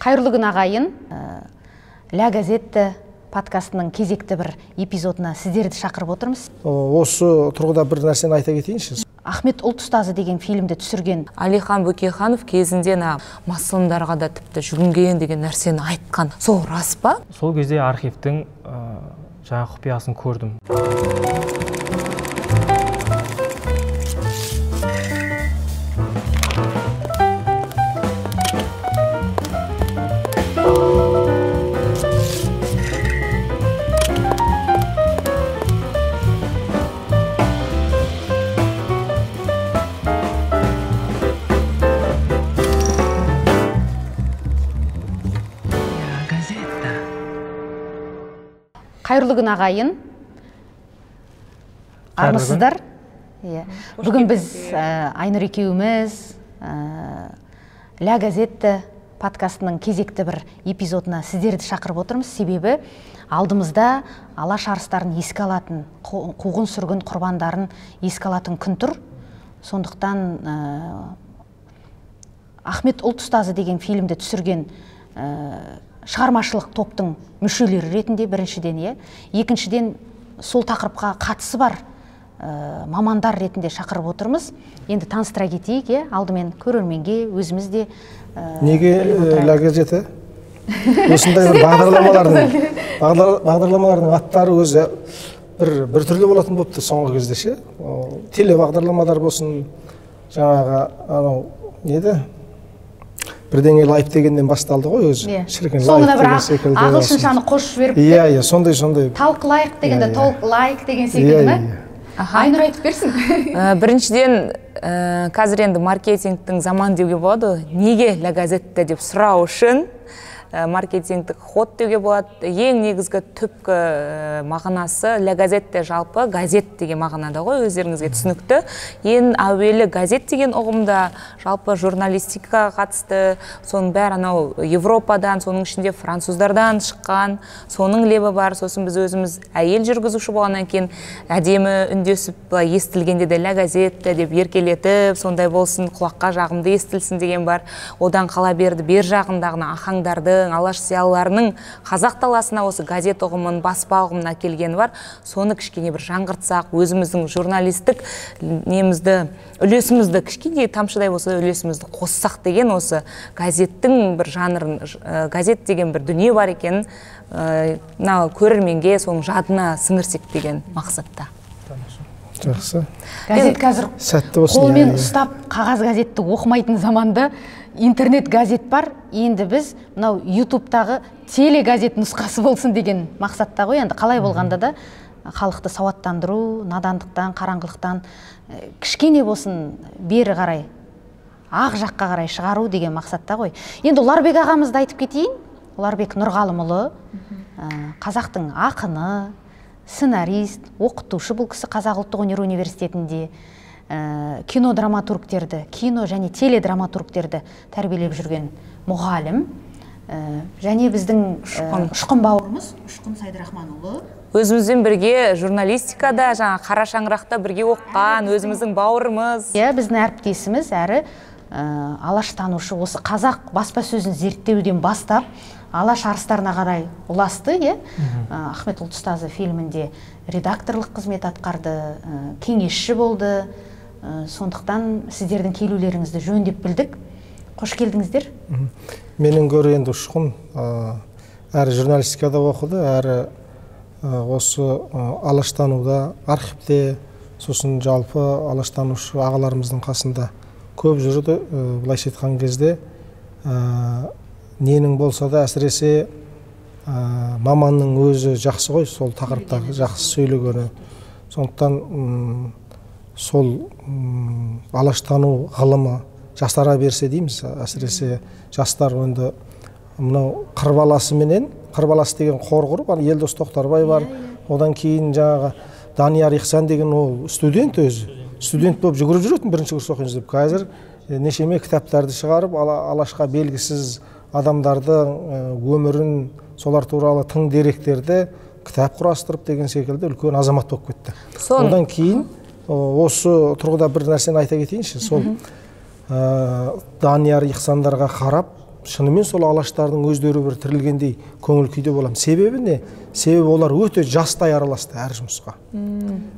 Қайырлы күн ағайын. Ля газетті подкастының кезекті бір эпизодына сіздерді шақырып отырмыз. Осы тұрғыда бір нәрсені айта кетейінші. Ахмет ұлт ұстазы деген фильмді түсірген Алихан Бөкейханов кезінде масылымдарға да тіпті жүгінген деген нәрсені айтқан. Сол рас па? Сол кезде архивтің жаңа құпиясын көрдім. Қайырлы күн ағайын. Армысыздар? Бүгін біз Айнұр екеуміз Ля газетті подкастының кезекті бір эпизодына сіздерді шақырып отырмыз. Себебі алдымызда алаш арыстарын еске алатын, қуғын сүргін құрбандарын еске алатын күн тұр. Сондықтан Ахмет ұлт ұстазы деген фильмді түсірген шығармашылық топтың мүшелері ретінде біріншіден, екіншіден сол тақырыпқа қатысы бар мамандар ретінде шақырып отырмыз. Енді таныстыра кетейік, алдымен көрерменге өзіміз де неге Ля газеті? Осындай бір бағдарламалардың аттары өзі бір түрлі болатын болыпты соңғы кезде ше. Телебағдарламалар болсын, жаңағы неді? Бірдеңе лайк дегеннен басталды ғой өзі. Соңына бір ағылшыншаны қосып жіберіп. Иә, сондай. Талк лайк дегенде толк лайк деген секілді ме? Айнұр айтып берсін. Біріншіден, қазір енді маркетингтің заман деуге болады. Неге Ля газетті деп сұрау үшін маркетингтік ход деуге болады. Ең негізгі түпкі мағынасы Ля газетте жалпы газет деген мағынада ғой, өздеріңізге түсінікті. Ең әуелі газет деген ұғымда жалпы журналистикаға қатысты, соның бәрі анау Европадан, соның ішінде француздардан шыққан, соның лебі бар. Сосын біз өзіміз әйел жүргізуші болғаннан кейін әдемі үндесіп естілгенде де Ля газетті деп еркелетіп, сондай болсын, құлаққа жағымды естілсін деген бар. Одан қала берді бер жағындағына ахаңдарды алаш зиялыларының қазақ даласына осы газет ұғымын, баспа ұғымын әкелгені бар. Соны кішкене бір жаңғыртсақ, өзіміздің журналистік үлесімізді кішкене тамшыдай болса үлесімізді қоссақ деген осы газеттің бір жанрын, газет деген бір дүние бар екенін көрерменге соның жадына сіңірсек деген мақсатта. Жақсы. Газет қазір қолмен ұстап қағаз газетті оқымайтын заманда интернет газет бар. Енді біз мынау ютубтағы телегазет нұсқасы болсын деген мақсатта ғой. Енді қалай болғанда да халықты сауаттандыру, надандықтан, қараңғылықтан кішкене болсын бері қарай, ақ жаққа қарай шығару деген мақсатта ғой. Енді Ұларбек ағамызды айтып кетейін. Ұларбек Нұрғалымұлы, қазақтың ақыны, сценарист, оқытушы. Бұл кісі Қазақ ұлттық өнер университетінде кино драматургтерді, кино және теледраматургтерді тәрбиелеп жүрген мұғалім. Және біздің ұшқын бауырымыз, Ұшқын Сайдырахманұлы. Өзімізбен бірге журналистикада, қара шаңырақта бірге оққан, өзіміздің бауырымыз. Біздің әріптесіміз, әрі алаштанушы, осы қазақ баспасөзін зерттеуден бастап, алаш арыстарына қарай ұласты. Ахмет ұлт ұстазы фильмінде редакторлық қызмет атқарды, кеңесші болды. Сондықтан сіздердің келулеріңізді жөндеп білдік. Қош келдіңіздер. Менің көрі енді Ұшқын әрі журналистикада оқыды, әрі осы алаштануда, архивте, сосын жалпы алаштанушы ағаларымыздың қасында көп жүрді. Былайша айтқан кезде ненің болса да әсіресе маманның өзі жақсы ғой, сол тақырыптағы жақсы сөйлегені. Сондықтан сол алаштану ғылымы жастарға берсе дейміз, әсіресе жастар енді мынау Қырбаласы менен, Қырбаласы деген қор құрып, Елдос Тоқтарбай бар, одан кейін жаңағы Данияр Ихсан деген ол студент өзі. Студент болып жүгіріп жүретін бірінші курс оқимыз деп. Қазір нешеме кітаптарды шығарып, алашқа белгісіз адамдардың өмірін, солар туралы тың деректерді кітап құрастырып деген секілді үлкен азамат болып кетті. Одан кейін осы тұрғыда бір нәрсені айта кетейінші. Сол Данияр Ихсандарға қарап, шынымен сол алаштардың өздері бір тірілгендей көңіл күйде боламын. Себебі не? Себебі олар өте жастай араласты әр жұмысқа.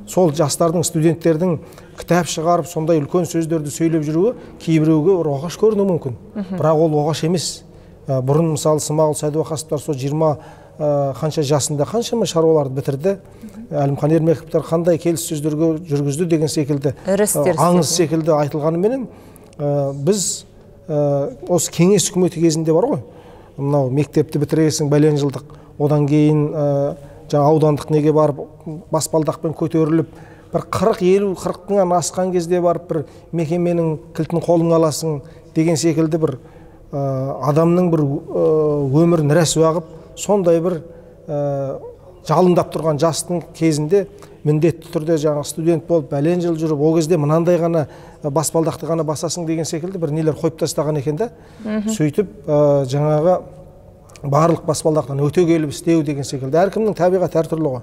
Сол жастардың, студенттердің кітап шығарып, сондай үлкен сөздерді сөйлеп жүруі кейбіреуге оғаш көрінуі мүмкін. Бірақ ол оғаш емес. Бұрын мысалы Смағұл Сәдуақасовтар сол 20 қанша жасында қаншама шаруаларды бітірді. Әлімхан Ермековтар қандай келіссөздерге жүргізді деген секілді, аңыз секілді айтылғанымен, біз осы кеңес үкіметі кезінде бар ғой, мынау мектепті бітіресің бәлен жылдық, одан кейін жаңа аудандық неге барып баспалдақпен көтеріліп, бір 40-50-40-тан асқан кезде барып бір мекеменің кілтін қолыңа аласың деген секілді бір адамның бір өмірін рәсуа қылып, сондай бір жалындап тұрған жастың кезінде міндетті түрде жаңа студент болып бәлен жыл жүріп, ол кезде мынандай ғана баспалдақты ғана басасың деген секілді бір нелер қойып тастаған екен да. Сөйтіп жаңағы барлық баспалдақтан өте келіп істеу деген секілді. Әркімнің табиғаты әртүрлі ғой.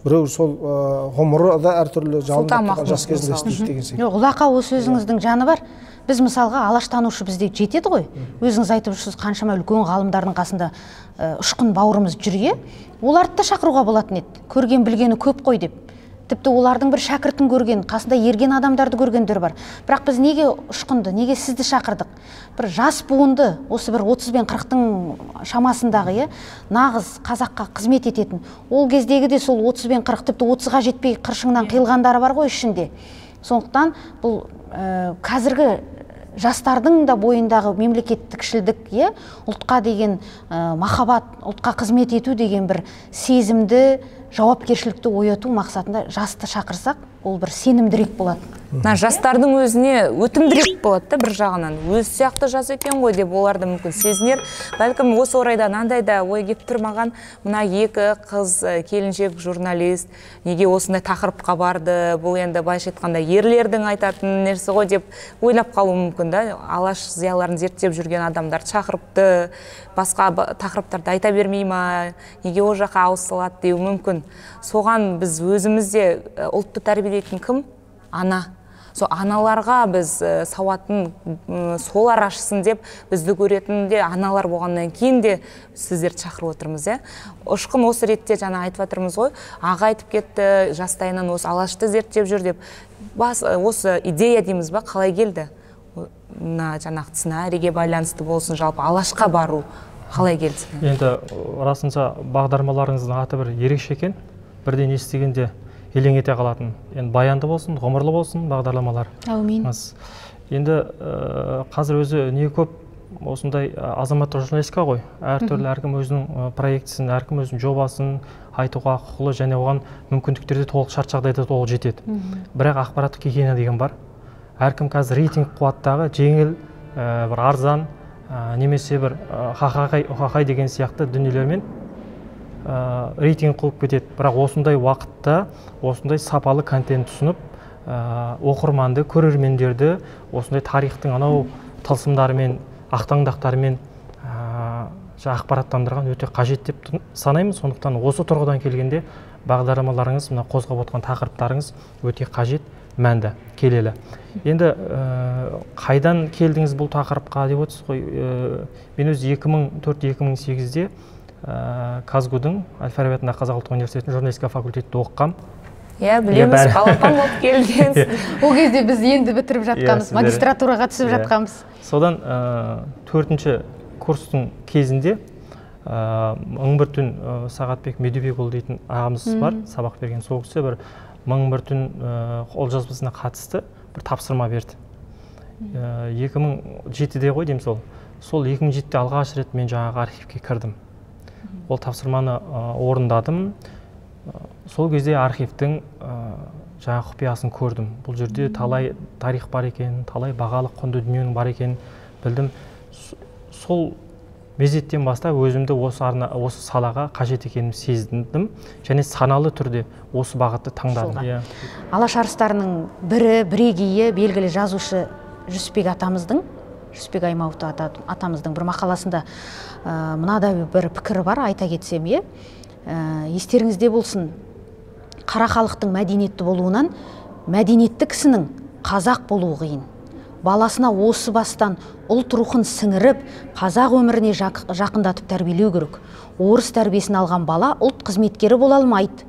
Біреу сол ғұмыры да әртүрлі жалындап тұрған жас кезінде істейді деген секілді. Ғұлақа, осы сөзіңіздің жаны бар. Біз мысалға алаштанушы бізде жетеді ғой. Өзіңіз айтып жүрсіз, қаншама үлкен ғалымдардың қасында ұшқын бауырымыз жүрге, оларды да шақыруға болатын еді. Көрген білгені көп қой деп. Тіпті олардың бір шәкіртін көрген, қасында ерген адамдарды көргендер бар. Бірақ біз неге ұшқынды, неге сізді шақырдық? Бір жас буынды, осы бір 30 пен 40-тың шамасындағы, нағыз қазаққа қызмет ететін. Ол кездегі де сол 30 пен 40, тіпті 30-ға жетпей қыршыңнан қиылғандары бар ғой ішінде. Сондықтан бұл қазіргі жастардың да бойындағы мемлекеттікшілдік, ұлтқа деген махаббат, ұлтқа қызмет ету деген бір сезімді, жауапкершілікті ояту мақсатында жасты шақырсақ, ол бір сенімдірек болады. Жастардың өзіне өтімдірек болады да, бір жағынан. Өз сияқты жас екен ғой деп оларды мүмкін сезінер. Бәлкім осы орайда мынандай да ой келіп тұр маған, мына екі қыз келіншек журналист неге осындай тақырыпқа барды, бұл енді былайша айтқанда ерлердің айтатын нәрсе ғой деп ойлап қалуы мүмкін да. Алаш зияларын зерттеп жүрген адамдар шақырыпты, басқа тақырыптарды айта бермей ма, неге ол жаққа ауысылады деу мүмкін. Соған біз өзімізде ұлтты тәрбиелейтін кім? Ана. Сол аналарға біз сауатын солар ашсын деп бізді көретінде аналар болғаннан кейін де сіздерді шақырып отырмыз. Ұшқын осы ретте жаңа айтып отырмыз ғой, аға айтып кетті, жастайынан осы алашты зерттеп жүр деп. Осы идея дейміз ба, қалай келді? Жаңағы сценарийге байланысты болсын, жалпы алашқа бару қалай келді? Енді расынша бағдарламаларыңыздың аты бір ерекше екен. Бірден естігенде елең ете қалатын. Енді баянды болсын, ғұмырлы болсын бағдарламалар. Әумин. Енді қазір өзі не көп осындай азаматтық журналистика ғой. Әртүрлі әркім өзінің проектісін, әркім өзінің жобасын айтуға құқылы, және оған мүмкіндіктерде толық шарт жағдайда толық жетеді. Бірақ ақпараттық гигиена деген бар. Әркім қазір рейтинг қуаттағы жеңіл, бір арзан, немесе бір хақай деген сияқты дүниелермен рейтинг қылып кетеді. Бірақ осындай уақытта осындай сапалы контент ұсынып, оқырманды, көрермендерді осындай тарихтың анау тылсымдарымен, ақтаңдақтарымен ақпараттандырған өте қажет деп санаймын. Сондықтан осы тұрғыдан келгенде бағдарламаларыңыз, мына қозғап отқан тақырыптарыңыз өте қажет, мәнді, келелі. Енді қайдан келдіңіз бұл тақырыпқа деп отырсыз ғой? Мен өз 2004-2008-де Казгудың Әл-Фараби атындағы Қазақ ұлттық университетінің журналистика факультетінде оқығам. Білеміз, балапан болып келгенсіз. Ол кезде біз енді бітіріп жатқанбыз, магистратураға түсіп жатқанбыз. Содан 4-ші курстың кезінде мың бір түн Сағатбек Медеубекұлы дейтін ағамыз бар, сабақ берген. Сол кісі бір мың бір түн қолжазбасына қатысты бір тапсырма берді. 2007-де ғой деймін сол. Сол 2007-де алғаш рет мен жаңағы архивке кірдім. Ол тапсырманы орындадым. Сол кезде архивтің жаңа құпиясын көрдім. Бұл жерде талай тарих бар екен, талай бағалы құнды дүниенің бар екен білдім. Сол мезеттен бастап өзімді осы салаға қажет екенін сездім, және саналы түрде осы бағытты таңдадым. Алаш арыстарының бірегейі белгілі жазушы Жүсіпбек атамыздың, Жүсіпбек Аймауыт атамыздың бір мақаласында мынада бір пікірі бар, айта кетсем, естеріңізде болсын, қара халықтың мәдениетті болуынан мәдениетті кісінің қазақ болуы қиын. баласына осы бастан ұлт рухын сіңіріп, қазақ өміріне жақындатып тәрбиелеу керек. Орыс тәрбиесін алған бала ұлт қызметкері бола алмайды.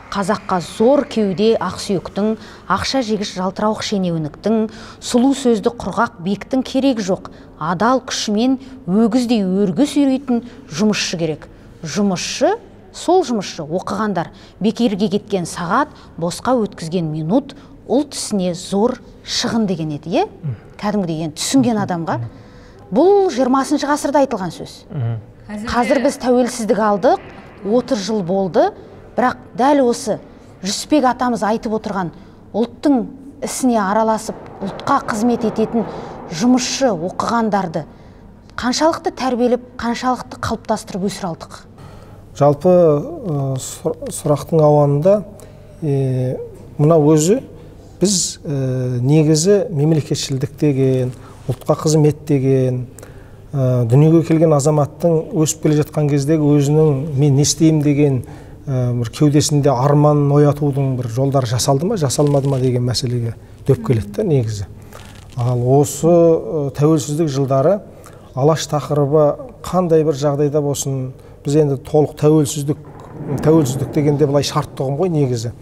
Қазаққа зор кеуде ақсүйектің, ақша жегіш жалтырауық шенеуніктің, сұлу сөзді құрғақ бектің керек жоқ. Адал күшімен өгіздей өргі сүйрейтін жұмысшы керек. Жұмысшы, сол жұмысшы оқығандар, бекерге кеткен сағат, босқа өткізген минут, ұлт ісіне зор шығын деген еді, кәдімгідей түсінген адамға. Бұл 20 ғасырда айтылған сөз. Қазір біз тәуелсіздік алдық, 30 жыл болды. Бірақ дәл осы Жүсіпбек атамыз айтып отырған ұлттың ісіне араласып, ұлтқа қызмет ететін жұмысшы оқығандарды қаншалықты тәрбиелеп, қаншалықты қалыптастырып өсіре алдық? Жалпы сұрақтың ауанында мына өзі біз негізі мемлекетшілдік деген, ұлтқа қызмет деген, дүниеге келген азаматтың өсіп келе жатқан кездегі өзінің мен не істеймін деген бір кеудесінде арманын оятудың бір жолдары жасалды ма, жасалмады ма деген мәселеге дөп келеді негізі. Ал осы тәуелсіздік жылдары алаш тақырыбы қандай бір жағдайда болсын, біз енді толық тәуелсіздік дегенде былай шартты ұғым ғой негізі.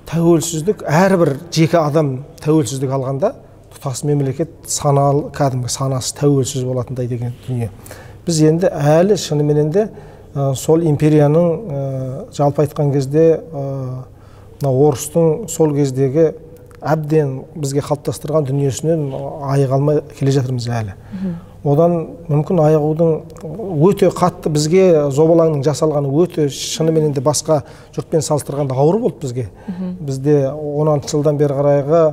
Тәуелсіздік әрбір жеке адам тәуелсіздік алғанда тұтас мемлекет кәдімгі санасы тәуелсіз болатындай деген дүние. Біз енді әлі шынымен де сол империяның жалпы айтқан кезде орыстың сол кездегі әбден бізге қалыптастырған дүниесінен айыға алмай келе жатырмыз әлі. Одан мүмкін айығудың өте қатты бізге зобалаңның жасалғаны өте шынымен де басқа жұртпен салыстырғанда ауыр болды бізге. Бізде 16 жылдан бері қарайғы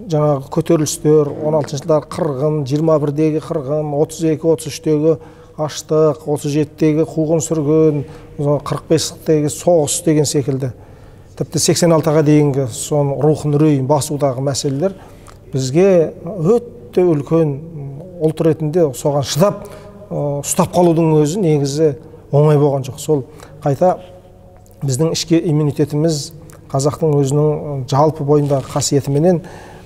жаңағы көтерілістер, 16 жылдар қырғын, 21-дегі қырғын, 32-33-дегі аштық, 37-дегі қуғын сүргін, 45-дегі соғыс деген секілді. Тіпті 86-ға дейінгі сон рухын үрейін басудағы мәселелер бізге өте үлкен ұлт ретінде соған шыдап ұстап қалудың өзі негізі оңай болған жоқ. Сол қайта біздің ішкі иммунитетіміз қазақтың өзінің жалпы бойындағы қасиетіменен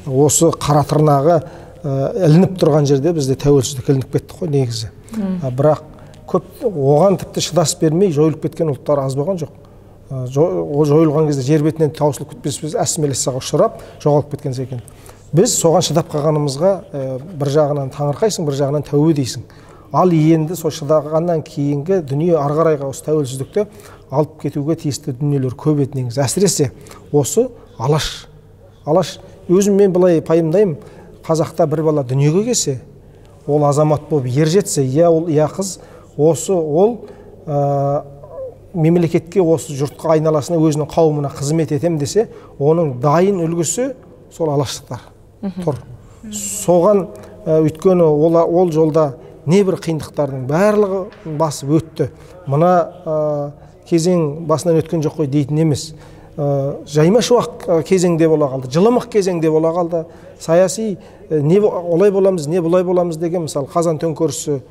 осы қара тырнағы ілініп тұрған жерде бізде тәуелсіздік ілініп кетті ғой негізі. Бірақ көп оған тіпті шыдас бермей жойылып кеткен ұлттар аз болған жоқ. Жойылған кезде жер бетінен таусылып кетпес әсмелесіға ұшырап жоғалып кеткен секен. Біз соған шыдап қалғанымызға бір жағынан таңырқайсың, бір жағынан тәубе дейсің. Ал енді сол шыдағаннан кейінгі дүние ары қарайға осы тәуелсіздікті алып кетуге тиісті дүниелер көп еді негізі. Әсіресе осы алаш. Алаш өзім мен былай пайымдаймын, қазақта бір бала дүниеге келсе, ол азамат болып ер жетсе, я ол я қыз, осы ол мемлекетке осы жұртқа айналасына өзінің қауымына қызмет етем десе, оның дайын үлгісі сол алаштықтар тұр. Соған өйткені ол жолда небір қиындықтардың барлығы басып өтті. Мына кезең басынан өткен жоқ қой дейтін емес. Жайма шуақ кезеңде бола қалды, жылымық кезеңде бола қалды. Саяси не олай боламыз, не бұлай боламыз деген мысалы қазан төңкерісі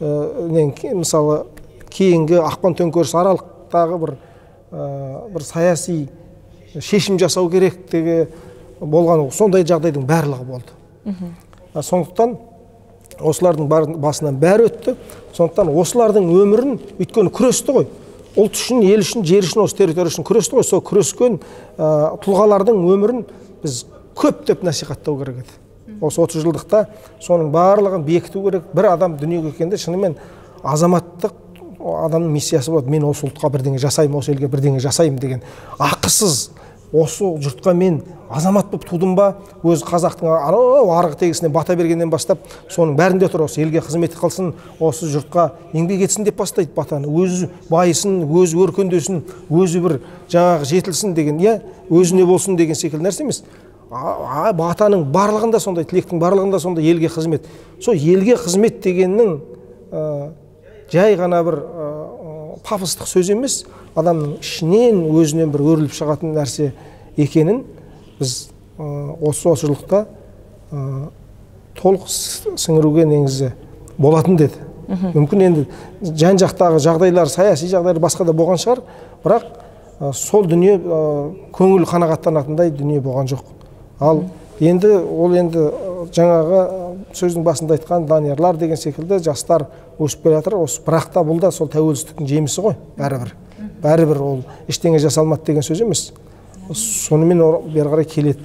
мысалы кейінгі ақпан төңкерісі аралықтағы бір саяси шешім жасау керектігі болған сондай жағдайдың барлығы болды. Сондықтан осылардың басынан бәрі өтті. Сондықтан осылардың өмірін өйткені күресті ғой. Ұлт үшін, ел үшін, жер үшін, осы территория үшін күресті ғой. Сол күрескен тұлғалардың өмірін біз көптеп насихаттау керек еді. Осы 30 жылдықта соның барлығын бекіту керек. Бір адам дүниеге келгенде шынымен азаматтық адамның миссиясы болады. Мен осы ұлтқа бірдеңе жасаймын, осы елге бірдеңе жасаймын деген. Ақысыз осы жұртқа мен азамат болып тудым ба, өз қазақтың арғы тегісіне бата бергеннен бастап, соның бәрінде тұр осы елге қызмет қылсын, осы жұртқа еңбек етсін деп бастайды батаны. Өзі байысын, өзі өркендесін, өзі бір жаңағы жетілсін деген, өзіне болсын деген секілді нәрсе емес. Батаның барлығында сондай, тілектің барлығында сондай елге қызмет. Сол елге қызмет дегеннің жай ғана бір пафостық сөз емес, адамның ішінен өзінен бір өріліп шығатын нәрсе екенін біз осы жылықта толық сіңіруге негізі болатын деді. Мүмкін енді жан жақтағы жағдайлар, саяси жағдайлар басқа да болған шығар, бірақ сол дүние көңіл қанағаттанатындай дүние болған жоқ. Ал Енді ол жаңағы сөздің басында айтқан Даниярлар деген секілді жастар өсіп келе жатыр. Бірақ та бұл да сол тәуелсіздіктің жемісі ғой, бәрібір ол ештеңе жасалмады деген сөз емес. Сонымен бері қарай келеді.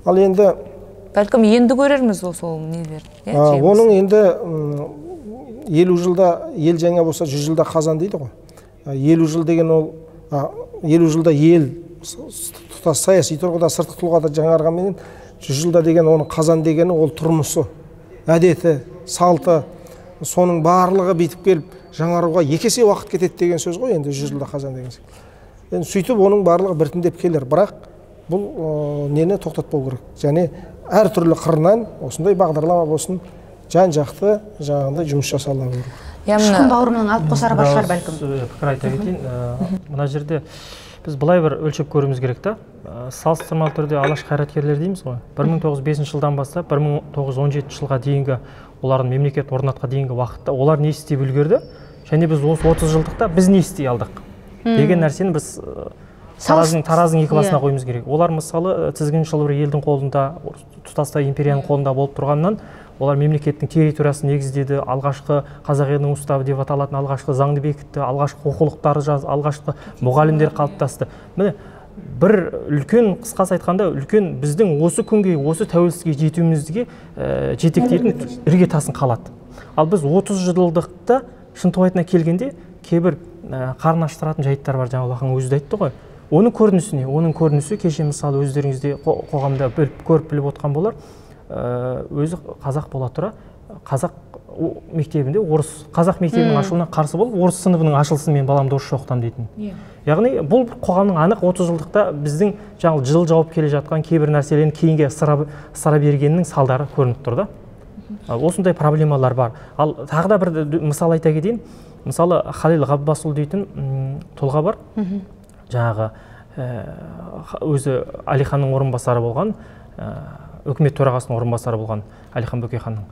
Ал енді бәлкім енді көрерміз сол нелер. Оның енді 50 жылда ел жаңа болса 100 жылда қазан дейді ғой. 50 жыл деген ол 50 жылда ел тұтас саяси тұрғыда сыртқы тұлғада жаңарғанменен 100 жылда деген оның қазан дегені ол тұрмысы, әдеті, салты, соның барлығы битіп келіп жаңаруға 2 есе уақыт кетеді деген сөз ғой енді 100 жылда қазан деген. Енді сөйтіп оның барлығы біртіндеп келер, бірақ бұл нені тоқтатпау керек. Және әртүрлі қырынан осындай бағдарлама болсын, жан-жақты жаңағындай жұмыс жасалуы керек. Шықын бауырымның алып қосары бар шығар бәлкім. Пікір айта кетейін. Мына жерде біз былай бір өлшеп көруіміз керек та. Салыстырмалы түрде алаш қайраткерлер дейміз ғой. 1905 жылдан бастап 1917 жылға дейінгі олардың мемлекет орнатқа дейінгі уақытта олар не істеп үлгерді, және біз осы 30 жылдықта біз не істей алдық деген нәрсені біз таразының екі басына қойымыз керек. Олар мысалы тізгіншіл бір елдің қолында, тұтастай империяның қолында болып тұрғаннан олар мемлекеттің территориясын негіздеді, алғашқы қазақ елінің уставы деп аталатын алғашқы заңды бекітті, алғашқы оқулықтары жазды, алғашқы мұғалімдер қалыптасты. Міне бір үлкен, қысқасы айтқанда, үлкен біздің осы күнге, осы тәуелсіздікке жетуімізге жетектейтін іргетасын қалады. Ал біз 30 жылдықта шынтуайтына келгенде кейбір қарын аштыратын жайттар бар, жаңа Аллахың өзі айтты ғой. Оның көрінісіне, оның көрінісі кеше мысалы өздеріңізде қоғамда көріп біліп отқан болар. Өзі қазақ бола тұра, қазақ мектебінде қазақ мектебінің ашылуына қарсы болып, орыс сыныбының ашылсын мен баламды орысша оқытам дейтін. Яғни бұл қоғамның анық 30 жылдықта біздің жыл жауып келе жатқан кейбір нәрселерін кейінге сыра бергеннің салдары көрініп тұр да. Осындай проблемалар бар. Ал тағы да бір мысал айта кетейін. Мысалы Халил Ғаббасұлы дейтін тұлға бар. Жаңағы өзі Әлиханның орынбасары болған, үкімет төрағасының орынбасары болған Әлихан Бөкейханның.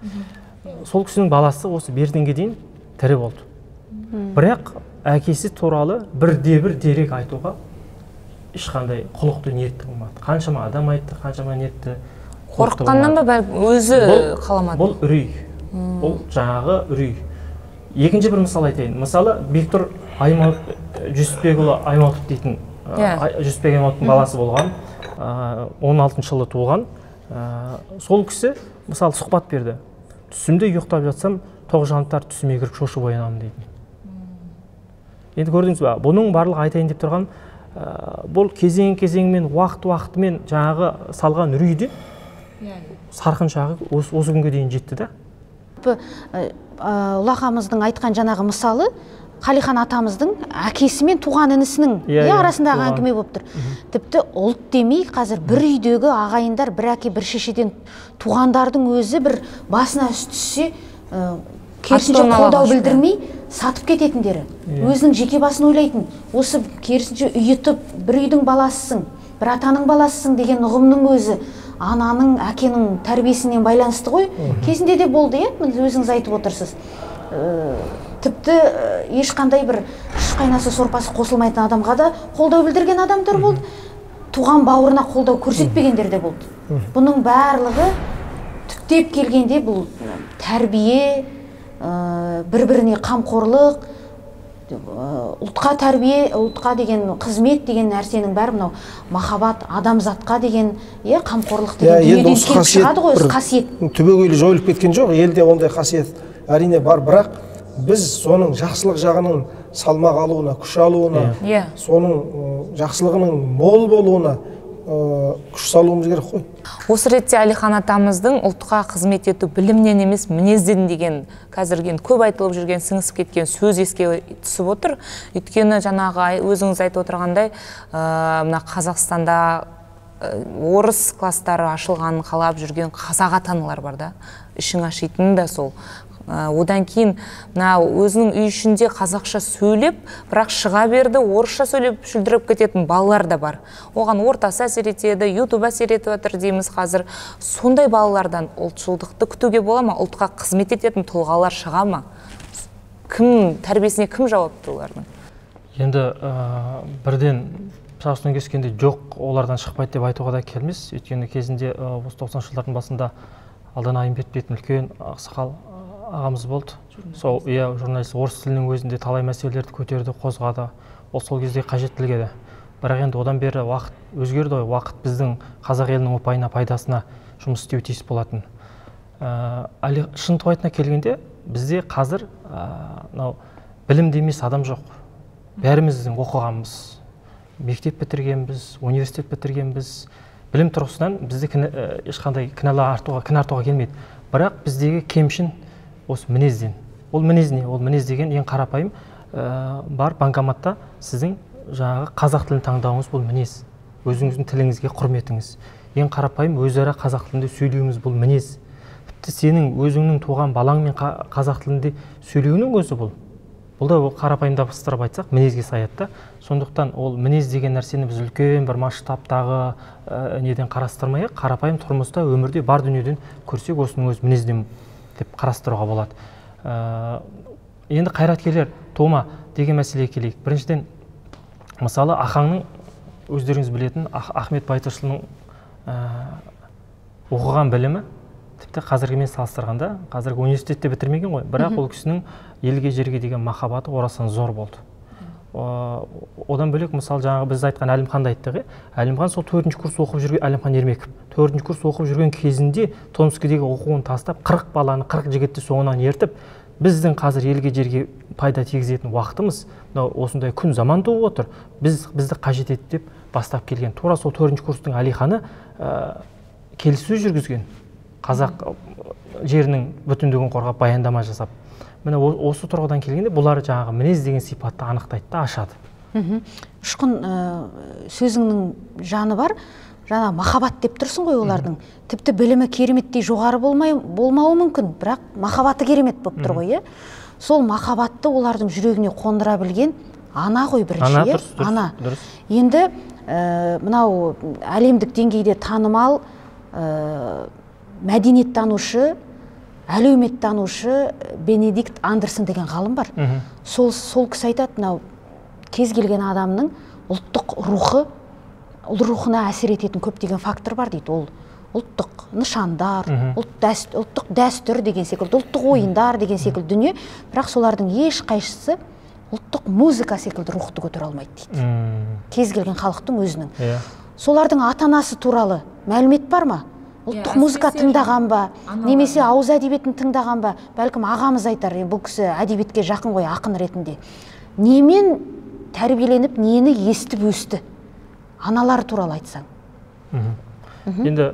Сол кісінің баласы осы бертінге дейін тірі болды. Бірақ әкесі туралы бірде-бір дерек айтуға ешқандай құлықты ниетті болмады. Қаншама адам айтты, қаншама ниетті. Қорыққаннан ба өзі қаламады? Бұл үрей. Бұл жаңағы үрей. Екінші бір мысал айтайын. Мысалы Бектұр Жүсіпбекұлы Аймауытов дейтін Жүсіпбек Аймауытовтың баласы болған, 16 жылы туылған. Сол кісі мысалы сұхбат берді. Түсімде ұйықтап жатсам, тоғжанттар түсіме кіріп шошып оянамын дейтін. Енді көрдіңіз бе, бұның барлығы айтайын деп тұрған, бұл кезең-кезеңмен, уақыт-уақытымен жаңағы салған үрейден сарқын шағы осы күнге дейін жетті да. Ұлағамыздың айтқан жаңағы мысалы, Қалихан атамыздың әкесі мен туған інісінің арасындағы әңгіме болып тұр. Тіпті ұлт демей, қазір бір үйдегі ағайындар, бір әке, бір шешеден туғандардың өзі бір басына үс түссе, керісінше қолдау білдірмей сатып кететіндері. Өзінің жеке басын ойлайтын. Осы керісінше үйітіп, бір үйдің баласысың, бір атаның баласысың деген ұғымның өзі ананың, әкенің тәрбиесінен байланысты ғой. Кезінде де болды, өзіңіз айтып отырсыз. Тіпті ешқандай бір шықайнасы сорпасы қосылмайтын адамға да қолдау білдірген адамдар болды. Туған бауырына қолдау көрсетпегендер де болды. Бұның барлығы түптеп келгенде бұл тәрбие, бір-біріне қамқорлық, ұлтқа тәрбие, ұлтқа деген қызмет деген нәрсенің бәрі мынау махаббат, адамзатқа деген қамқорлық деген дүниеден келіп шығады ғой, қасиет. Түбегейлі жойылып кеткен жоқ, елде ондай қасиет әрине бар, бірақ біз соның жақсылық жағының салмақ алуына, күш алуына, соның жақсылығының мол болуына күш салуымыз керек қой. Осы ретте Әлихан атамыздың ұлтқа қызмет ету білімнен емес мінезден деген қазірген көп айтылып жүрген, сіңісіп кеткен сөз еске түсіп отыр. Өйткені жаңағы өзіңіз айтып отырғандай, мына Қазақстанда орыс кластары ашылғанын қалап жүрген қазақ ата-аналар бар да, ішің ашитын да сол. Одан кейін өзінің үй ішінде қазақша сөйлеп, бірақ шыға берді, орысша сөйлеп шүлдіріп кететін балалар да бар. Оған ортасы әсер етеді, YouTube әсер етіп отыр дейміз қазір. Сондай балалардан ұлтшылдықты күтуге бола ма? Ұлтқа қызмет ететін тұлғалар шыға ма? Кім тәрбиесіне кім жауапты олардың? Енді бірден шашынан кескенде жоқ, олардан шықпайды деп айтуға да келмес. Өйткені кезінде осы 90 жылдардың басында Алдан Айымбет дейтін үлкен ақсақал ағамыз болды. Сол журналист орыс тілінің өзінде талай мәселелерді көтерді, қозғады. Ол сол кезде қажеттілік еді. Бірақ енді одан бері уақыт өзгерді ғой. Уақыт біздің қазақ елінің ұпайына, пайдасына жұмыс істеу тиіс болатын. Шын туайтына келгенде бізде қазір білім демес адам жоқ. Бәріміздің оқығанбыз, мектеп бітіргенбіз, университет бітіргенбіз. Білім тұрғысынан бізде ешқандай кінә артуға келмейді. Бірақ біздегі кемшін осы мінезден. Ол мінез не? Ол мінез деген ең қарапайым бар банкоматта сіздің жаңағы қазақ тілін таңдауыңыз бұл мінез. Өзіңіздің тіліңізге құрметіңіз. Ең қарапайым өзара қазақ тілінде сөйлеуіңіз бұл мінез. Тіпті сенің өзіңнің туған балаңмен қазақ тілінде сөйлеуінің өзі бұл. Бұл да қарапайымдастырып айтсақ мінезге саяды. Сондықтан ол мінез деген нәрсені біз үлкен бір масштабтағы неден қарастырмай, қарапайым тұрмыста өмірде бар дүниеден көрсек, осының өз мінезден деп қарастыруға болады. Енді қайраткерлер тума деген мәселеге келейік. Біріншіден, мысалы Ахаңның өздеріңіз білетін Ахмет Байтұрсынның оқыған білімі тіпті қазіргімен салыстырғанда, қазіргі университетте бітірмеген ғой, бірақ ол кісінің елге жерге деген махаббаты орасан зор болды. Одан бөлек, мысалы жаңағы біз айтқан Әлімханды айттық. Әлімхан сол 4-ші курс оқып жүрген, Әлімхан Ермеков 4-ші курс оқып жүрген кезінде Томскідегі оқуын тастап 40 баланы, 40 жігітті соңынан ертіп, біздің қазір елге жерге пайда тигізетін уақытымыз осындай күн заман туып отыр. Бізді қажет етті деп бастап келген. Тура сол 4-ші курстың Әлиханы келіссөз жүргізген. Қазақ жерінің бүтіндігін қорғап баяндама жасап. Міне осы тұрғыдан келгенде бұлар жаңағы мінез деген сипатты анықтайды да ашады. Ұшқын сөзіңнің жаны бар. Жаңа махаббат деп тұрсың ғой олардың. Тіпті білімі кереметтей жоғары болмауы мүмкін, бірақ махаббаты керемет болып тұр ғой. Сол махаббатты олардың жүрегіне қондыра білген ана ғой бірінші. Ана. Енді мынау әлемдік деңгейде танымал мәдениеттанушы, әлеуметтанушы Бенедикт Андерсон деген ғалым бар. Сол кісі айтады, мынау кез келген адамның ұлттық рухына әсер ететін көптеген фактор бар дейді. Ол ұлттық нышандар, ұлттық дәстүр деген секілді, ұлттық ойындар деген секілді дүние, бірақ солардың ешқайсысы ұлттық музыка секілді рухты көтере алмайды дейді. Кез келген халықтың өзінің. Солардың ата-анасы туралы мәлімет бар ма? Ұлттық музыка тыңдаған ба, немесе ауыз әдебиетін тыңдаған ба? Бәлкім ағамыз айтар, бұл кісі әдебиетке жақын ғой, ақын ретінде. Немен тәрбиеленіп, нені естіп өсті? Аналар туралы айтсаң. Енді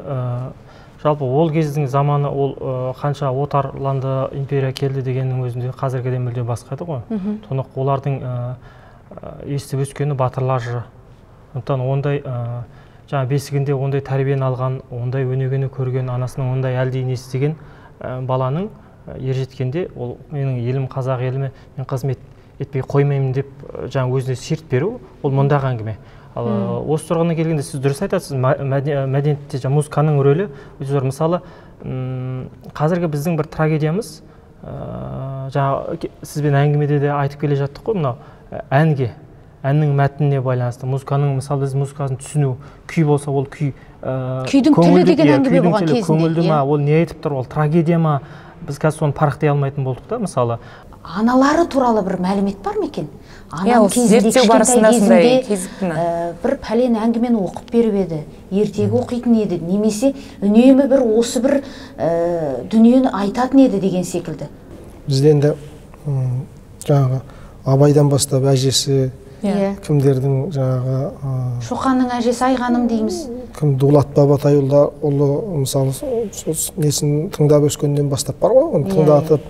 жалпы ол кездің заманы, ол қанша отарланды, империя келді дегеннің өзінде қазіргіден мүлде басқа еді ғой. Тұнық олардың естіп өскені батырлар жыры. Сондықтан ондай жаңа бесігінде ондай тәрбиені алған, ондай өнегені көрген, анасының ондай әлдейін естіген баланың ержеткенде, ол менің елім қазақ еліме мен қызмет етпей қоймаймын деп жаңа өзіне серт беру, ол мұндағы әңгіме. Ал осы тұрғына келгенде сіз дұрыс айтасыз, мәдениетте музыканың рөлі өте зор. Мысалы, қазіргі біздің бір трагедиямыз, жаңа сізбен әңгімеде де айтып келе жаттық қой, мынау әннің мәтініне байланысты, музыканың, мысалы біз музыкасын түсіну, күй болса ол күй, күйдің тілі деген әңгіме болған кезінде, көңілді ма, ол не айтып тұр, ол трагедия ма, біз қазір соны парақтай алмайтын болдық та, мысалы. Аналары туралы бір мәлімет бар ма екен? Анам кезінде, кішкентай кезінде бір пәлен әңгімені оқып беріп еді, ертегі оқитын еді, немесе үнемі бір осы бір дүниені айтатын еді деген секілді. Бізде енді жаңағы Абайдан бастап әжесі, кімдердің жаңағы Шоқанның әжесі Айғаным дейміз. Кім Дулат Бабатайұлы, мысалы, несін тыңдап өскенден бастап бар ғой, оны тыңдатып,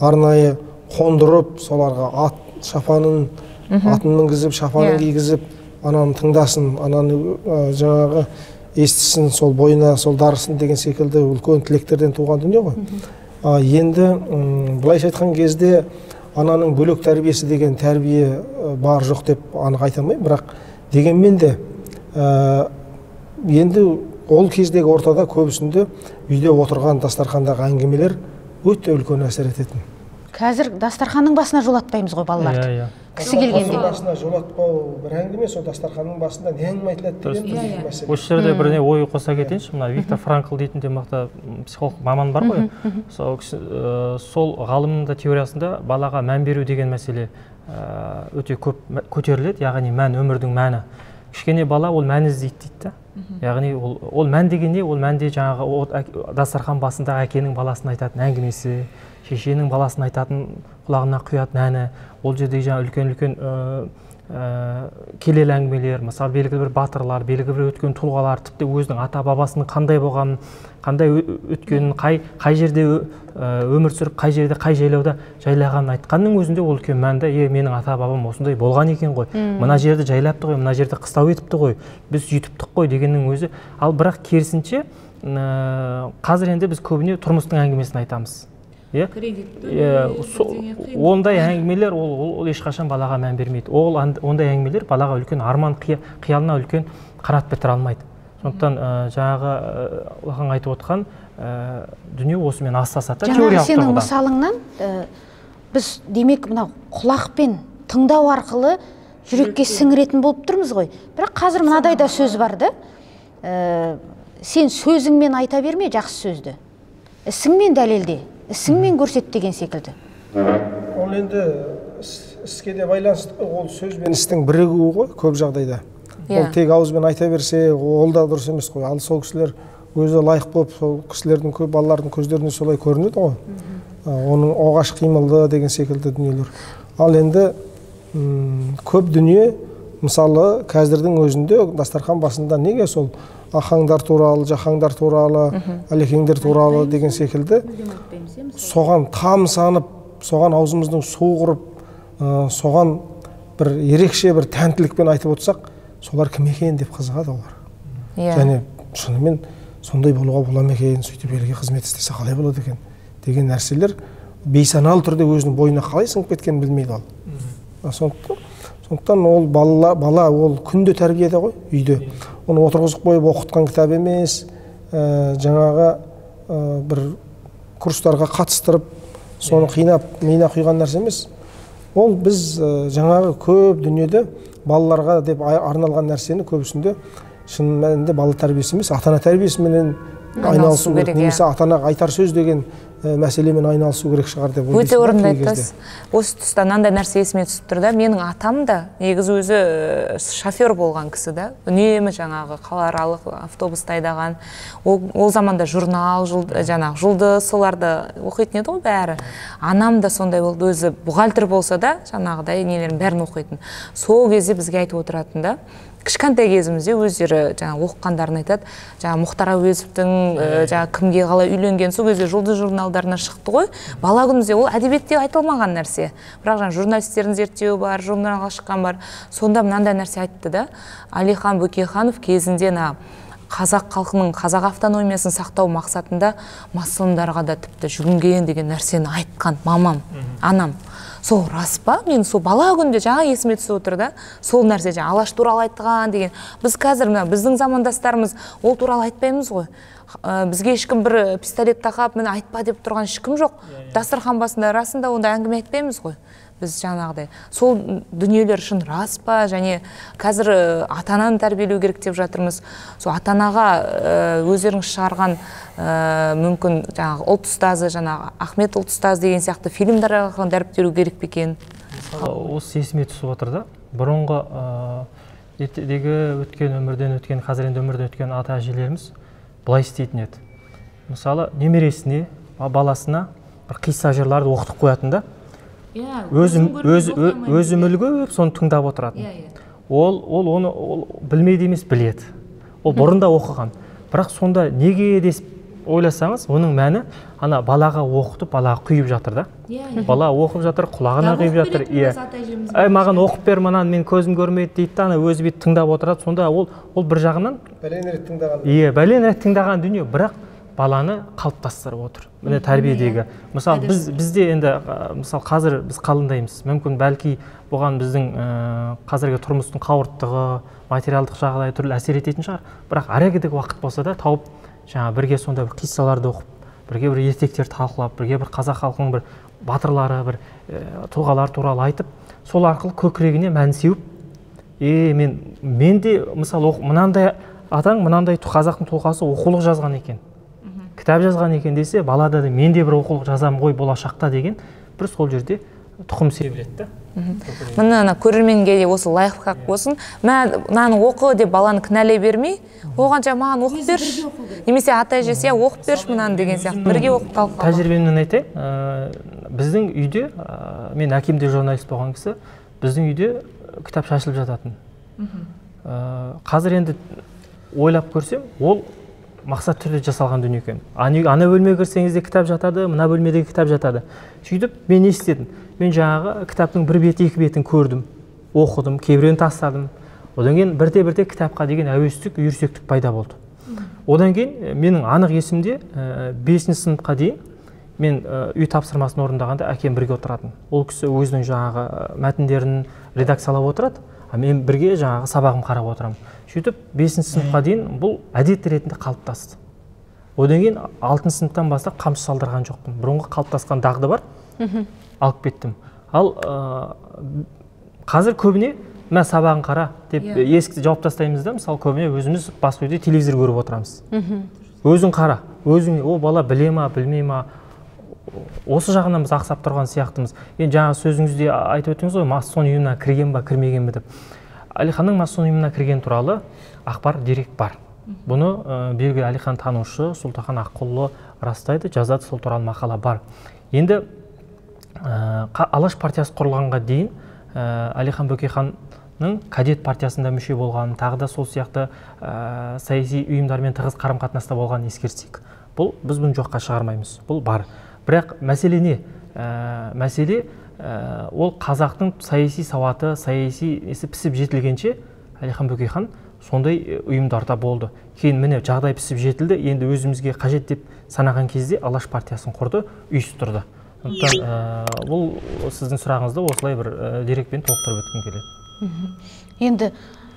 арнайы қондырып, соларға ат шапанын, атын мінгізіп, шапанын кигізіп, ананы тыңдасын, ананы жаңағы естісін, сол бойына, сол дарысын деген секілді үлкен тілектерден туған дүние ғой. Енді былайша айтқан кезде ананың бөлек тәрбиесі деген тәрбие бар жоқ деп анық айта алмаймын, бірақ дегенмен де енді ол кездегі ортада көбісінде үйде отырған дастархандағы әңгімелер өте үлкен әсер ететін. қазір дастарханның басына жолатпаймыз ғой балаларды. Кісі келгенде. Басына жолатпау бір әңгіме, сол дастарханның басында не әңгіме айтылады деген мәселе. Осы жерде бір не ой қоса кетейінші. Мына Виктор Франкл дейтін де мықты психолог маман бар ғой. Сол ғалымның да теориясында балаға мән беру деген мәселе өте көп көтеріледі, яғни мән, өмірдің мәні. Кішкене бала ол мән іздейді дейді. Яғни ол мән деген не? Ол мәнде жаңағы дастархан басында әкенің баласына айтатын әңгімесі, шешенің баласына айтатын құлағына құятын әні, ол жерде жаңа үлкен-үлкен келелі әңгімелер, мысалы белгілі бір батырлар, белгілі бір өткен тұлғалар, тіпті өзінің ата бабасының қандай болғанын, қандай өткенін, қай жерде өмір сүріп, қай жерде, қай жайлауда жайлағанын айтқанның өзінде ол үлкен мәнді, менің ата бабам осындай болған екен ғой, мына жерді жайлапты ғой, мына жерді қыстау етіпті ғой, біз сөйтіптік қой дегеннің өзі. Ал бірақ керісінше қазір енді біз көбіне тұрмыстың әңгімесін айтамыз. Ондай әңгімелер ол ешқашан балаға мән бермейді. Ондай әңгімелер балаға үлкен арман қиялына үлкен қанат бітіре алмайды. Сондықтан жаңағы Лақан айтып отқан дүние осымен астасады. Жаңағы сенің мысалыңнан біз демек мына құлақпен тыңдау арқылы жүрекке сіңіретін болып тұрмыз ғой. Бірақ қазір мынадай да сөз бар да. Сен сөзіңмен айта берме жақсы сөзді. Ісіңмен дәлелде. Ісіңмен көрсет деген секілді. Ол енді іске де байланысты, ол сөз бен істің бірігуі ғой көп жағдайда. Ол тек ауызбен айта берсе, ол да дұрыс емес қой. Ал сол кісілер өзі лайық болып, сол кісілердің көп балалардың көздеріне солай көрінеді ғой. Оның оғаш қимылды деген секілді дүниелер. Ал енді көп дүние, мысалы қазірдің өзінде дастархан басында неге сол ахаңдар туралы, жахаңдар туралы, әлекеңдер туралы деген секілді соған тамсанып, соған аузымыздың су құрып, соған бір ерекше бір тәнтілікпен айтып отырсақ, солар кім екен деп қызығады олар. Және шынымен сондай болуға бола ма екен, сөйтіп елге қызмет істесе қалай болады екен деген нәрселер бейсаналы түрде өзінің бойына қалай сіңіп кеткенін білмейді ол. Сондықтан ол бала ол күнде тәрбиеде ғой, үйде. Оны отырғызып қойып оқытқан кітап емес, жаңағы бір курстарға қатыстырып, соны қинап, миына құйған нәрсе емес. Ол біз жаңағы көп дүниеде балаларға деп арналған нәрсені көбісінде шын мәнінде бала тәрбиесі емес, ата-ана тәрбиесіменен айналысу керек, немесе ата-анаға айтар сөз деген мәселемен айналысу керек шығар деп ойлаймын. Өте орынды айттыңыз. Осы тұста мынандай нәрсе есіме түсіп тұр да, менің атам да негізі өзі шофер болған кісі да, үнемі жаңағы қалааралық автобуста айдаған. Ол заманда журнал, жаңағы жұлдыз, соларды оқитын еді ғой бәрі. Анам да сондай болды, өзі бухгалтер болса да, жаңағыдай нелерін бәрін оқитын. Сол кезде бізге айтып отыратын да, кішкентай кезімізде өздері жаңа оқығандарын айтады. Жаңа Мұхтар Әуезовтің жаңа кімге қалай үйленген, сол кезде жұлдыз журналдарына шықты ғой. Бала күнімізде ол әдебиетте айтылмаған нәрсе. Бірақ жаңа журналистердің зерттеуі бар, журналға шыққан бар. Сонда мынандай нәрсе айтты да. Әлихан Бөкейханов кезінде қазақ халқының қазақ автономиясын сақтау мақсатында масылымдарға да тіпті жүгінген деген нәрсені айтқан мамам, анам. Сол рас па? Мен сол бала күнде жаңа есіме түсіп отыр да. Сол нәрсе жаңа Алаш туралы айтқан деген. Біз қазір біздің замандастарымыз ол туралы айтпаймыз ғой. Бізге ешкім бір пистолет тақап, мені айтпа деп тұрған ешкім жоқ. Дастархан басында расында онда әңгіме айтпаймыз ғой. Біз жаңағыдай. Сол дүниелер үшін рас па? Және қазір ата-ананы тәрбиелеу керек деп жатырмыз. Сол ата-анаға өздеріңіз шығарған мүмкін жаңағы ұлт ұстазы, жаңағы Ахмет ұлт ұстазы деген сияқты фильмдер арқылы дәріптелу керек пе екен? Осы есіме түсіп отыр да. Бұрынғы ертедегі өткен өмірден өткен, қазір енді өмірден өткен ата-әжелеріміз былай істейтін еді. Мысалы, немересіне, баласына бір қисса жырларды оқытып қоятын да. Өзі мүлгіп, соны тыңдап отыратын. Ол оны білмейді емес, біледі. Ол бұрында оқыған. Бірақ сонда неге деп ойласаңыз, оның мәні ана балаға оқытып, балаға құйып жатыр да. Бала оқып жатыр, құлағына құйып жатыр. Маған оқып бер, манан мен көзім көрмейді дейді, ана өзі бүйтіп тыңдап отырады. Сонда ол бір жағынан бәлен рет тыңдаған дүние, бірақ баланы қалыптастырып отыр. Міне тәрбиедегі. Мысалы бізде енді мысалы қазір біз қалындаймыз. Мүмкін бәлки бұған біздің қазіргі тұрмыстың қауырттығы, материалдық жағдай түрлі әсер ететін шығар. Бірақ әрегідегі уақыт болса да тауып жаңа бірге сонда бір қиссаларды оқып, бірге бір ертектерді талқылап, бірге бір қазақ халқының бір батырлары, бір тұлғалар туралы айтып, сол арқылы көкірегіне мән сеуіп, мен де мысалы мынандай атаң, мынандай қазақтың тұлғасы оқулық жазған екен, кітап жазған екен десе, балада да мен де бір оқулық жазамын ғой болашақта деген бір сол жерде тұқым себіледі. Мына көрерменге де осы лайфхак болсын. Мынаны оқы деп баланы кінәлай бермей, оғанша маған оқып берші. Немесе ата-әжесі оқып берші мынаны деген сияқты. Бірге оқып талқылап. Тәжірибемнен айтайын, біздің үйде, мен әкем де журналист болған кісі, біздің үйде кітап шашылып жататын. Қазір енді ойлап көрсем, ол мақсат түрде жасалған дүние екен. Ана бөлмеге кірсеңіз де кітап жатады, мына бөлмедегі кітап жатады. Сөйтіп, мен не істедім? Мен жаңағы кітаптың бір беті, екі бетін көрдім, оқыдым, кейбіреуін тастадым. Одан кейін бірте-бірте кітапқа деген әуестік, үйірсектік пайда болды. Одан кейін менің анық есімде 5-ші сыныпқа дейін мен үй тапсырмасын орындағанда әкем бірге отыратын. Ол кісі өзінің жаңағы мәтіндерін редакциялап отырады, мен бірге жаңағы сабағым қарап отырамын. Сөйтіп 5-ші сыныпқа дейін бұл әдет ретінде қалыптасты. Одан кейін 6-ші сыныптан бастап қамшы салдырған жоқпын. Бұрынғы қалыптасқан дағды бар, алып кеттім. Ал қазір көбіне мә сабағын қара деп есікті жауып тастаймыз да, мысалы көбіне өзіміз басқа үйде телевизор көріп отырамыз. Өзің қара, өзің о бала біле ма, білмей ма, осы жағынан біз ақсап тұрған сияқтымыз. Енді жаңа сөзіңізде айтып өттіңіз ғой, масон ұйымына кірген ба, кірмеген бе деп. Әлиханның масон ұйымына кірген туралы ақпар, дерек бар. Бұны белгілі Әлихан танушы Сұлтахан Аққұлы растайды, жазады, сол туралы мақала бар. Енді Алаш партиясы құрылғанға дейін Әлихан Бөкейханның кадет партиясында мүше болғанын, тағы да сол сияқты саяси ұйымдармен тығыз қарым-қатынаста болғанын ескерсек, бұл біз бұны жоққа шығармаймыз, бұл бар. Бірақ мәселе не? Мәселе ол қазақтың саяси сауаты, саяси пісіп жетілгенше Әлихан Бөкейхан сондай ұйымдарда болды. Кейін міне жағдай пісіп жетілді, енді өзімізге қажет деп санаған кезде Алаш партиясын құрды, үйістірді. Бұл сіздің сұрағыңызды осылай бір дерекпен толықтырып өткім келеді. Енді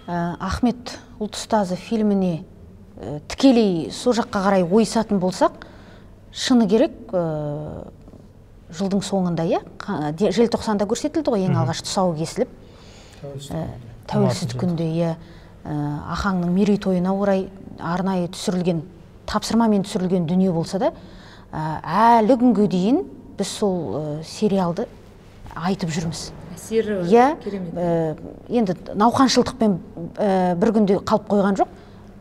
Ахмет ұлт ұстазы фильміне тікелей сол жаққа қарай ойысатын болсақ, шыны керек жылдың соңында, желтоқсанда көрсетілді ғой, ең алғаш тұсауы кесіліп, тәуелсіздік күнде, Ахаңның мерейтойына орай арнайы түсірілген, тапсырмамен түсірілген дүние болса да, әлі күнге дейін біз сол сериалды айтып жүрміз. Енді науқаншылдықпен бір күнде қалып қойған жоқ.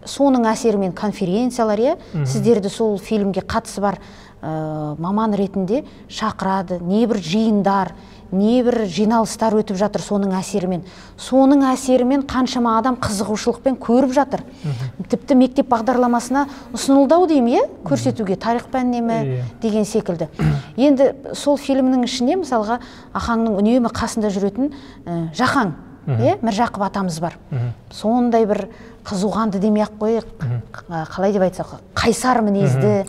Соның әсерімен конференциялар, сіздерді сол фильмге қатысы бар маман ретінде шақырады, небір жиындар, небір жиналыстар өтіп жатыр соның әсерімен. Соның әсерімен қаншама адам қызығушылықпен көріп жатыр. Тіпті мектеп бағдарламасына ұсынылдау деймін, көрсетуге, тарих пәніне ме деген секілді. Енді сол фильмнің ішіне мысалға Ахаңның үнемі қасында жүретін Жақаң, Міржақып атамыз бар. Сондай бір қызуғанды демей-ақ қойық, қалай деп айтсақ, қайсар мінезді,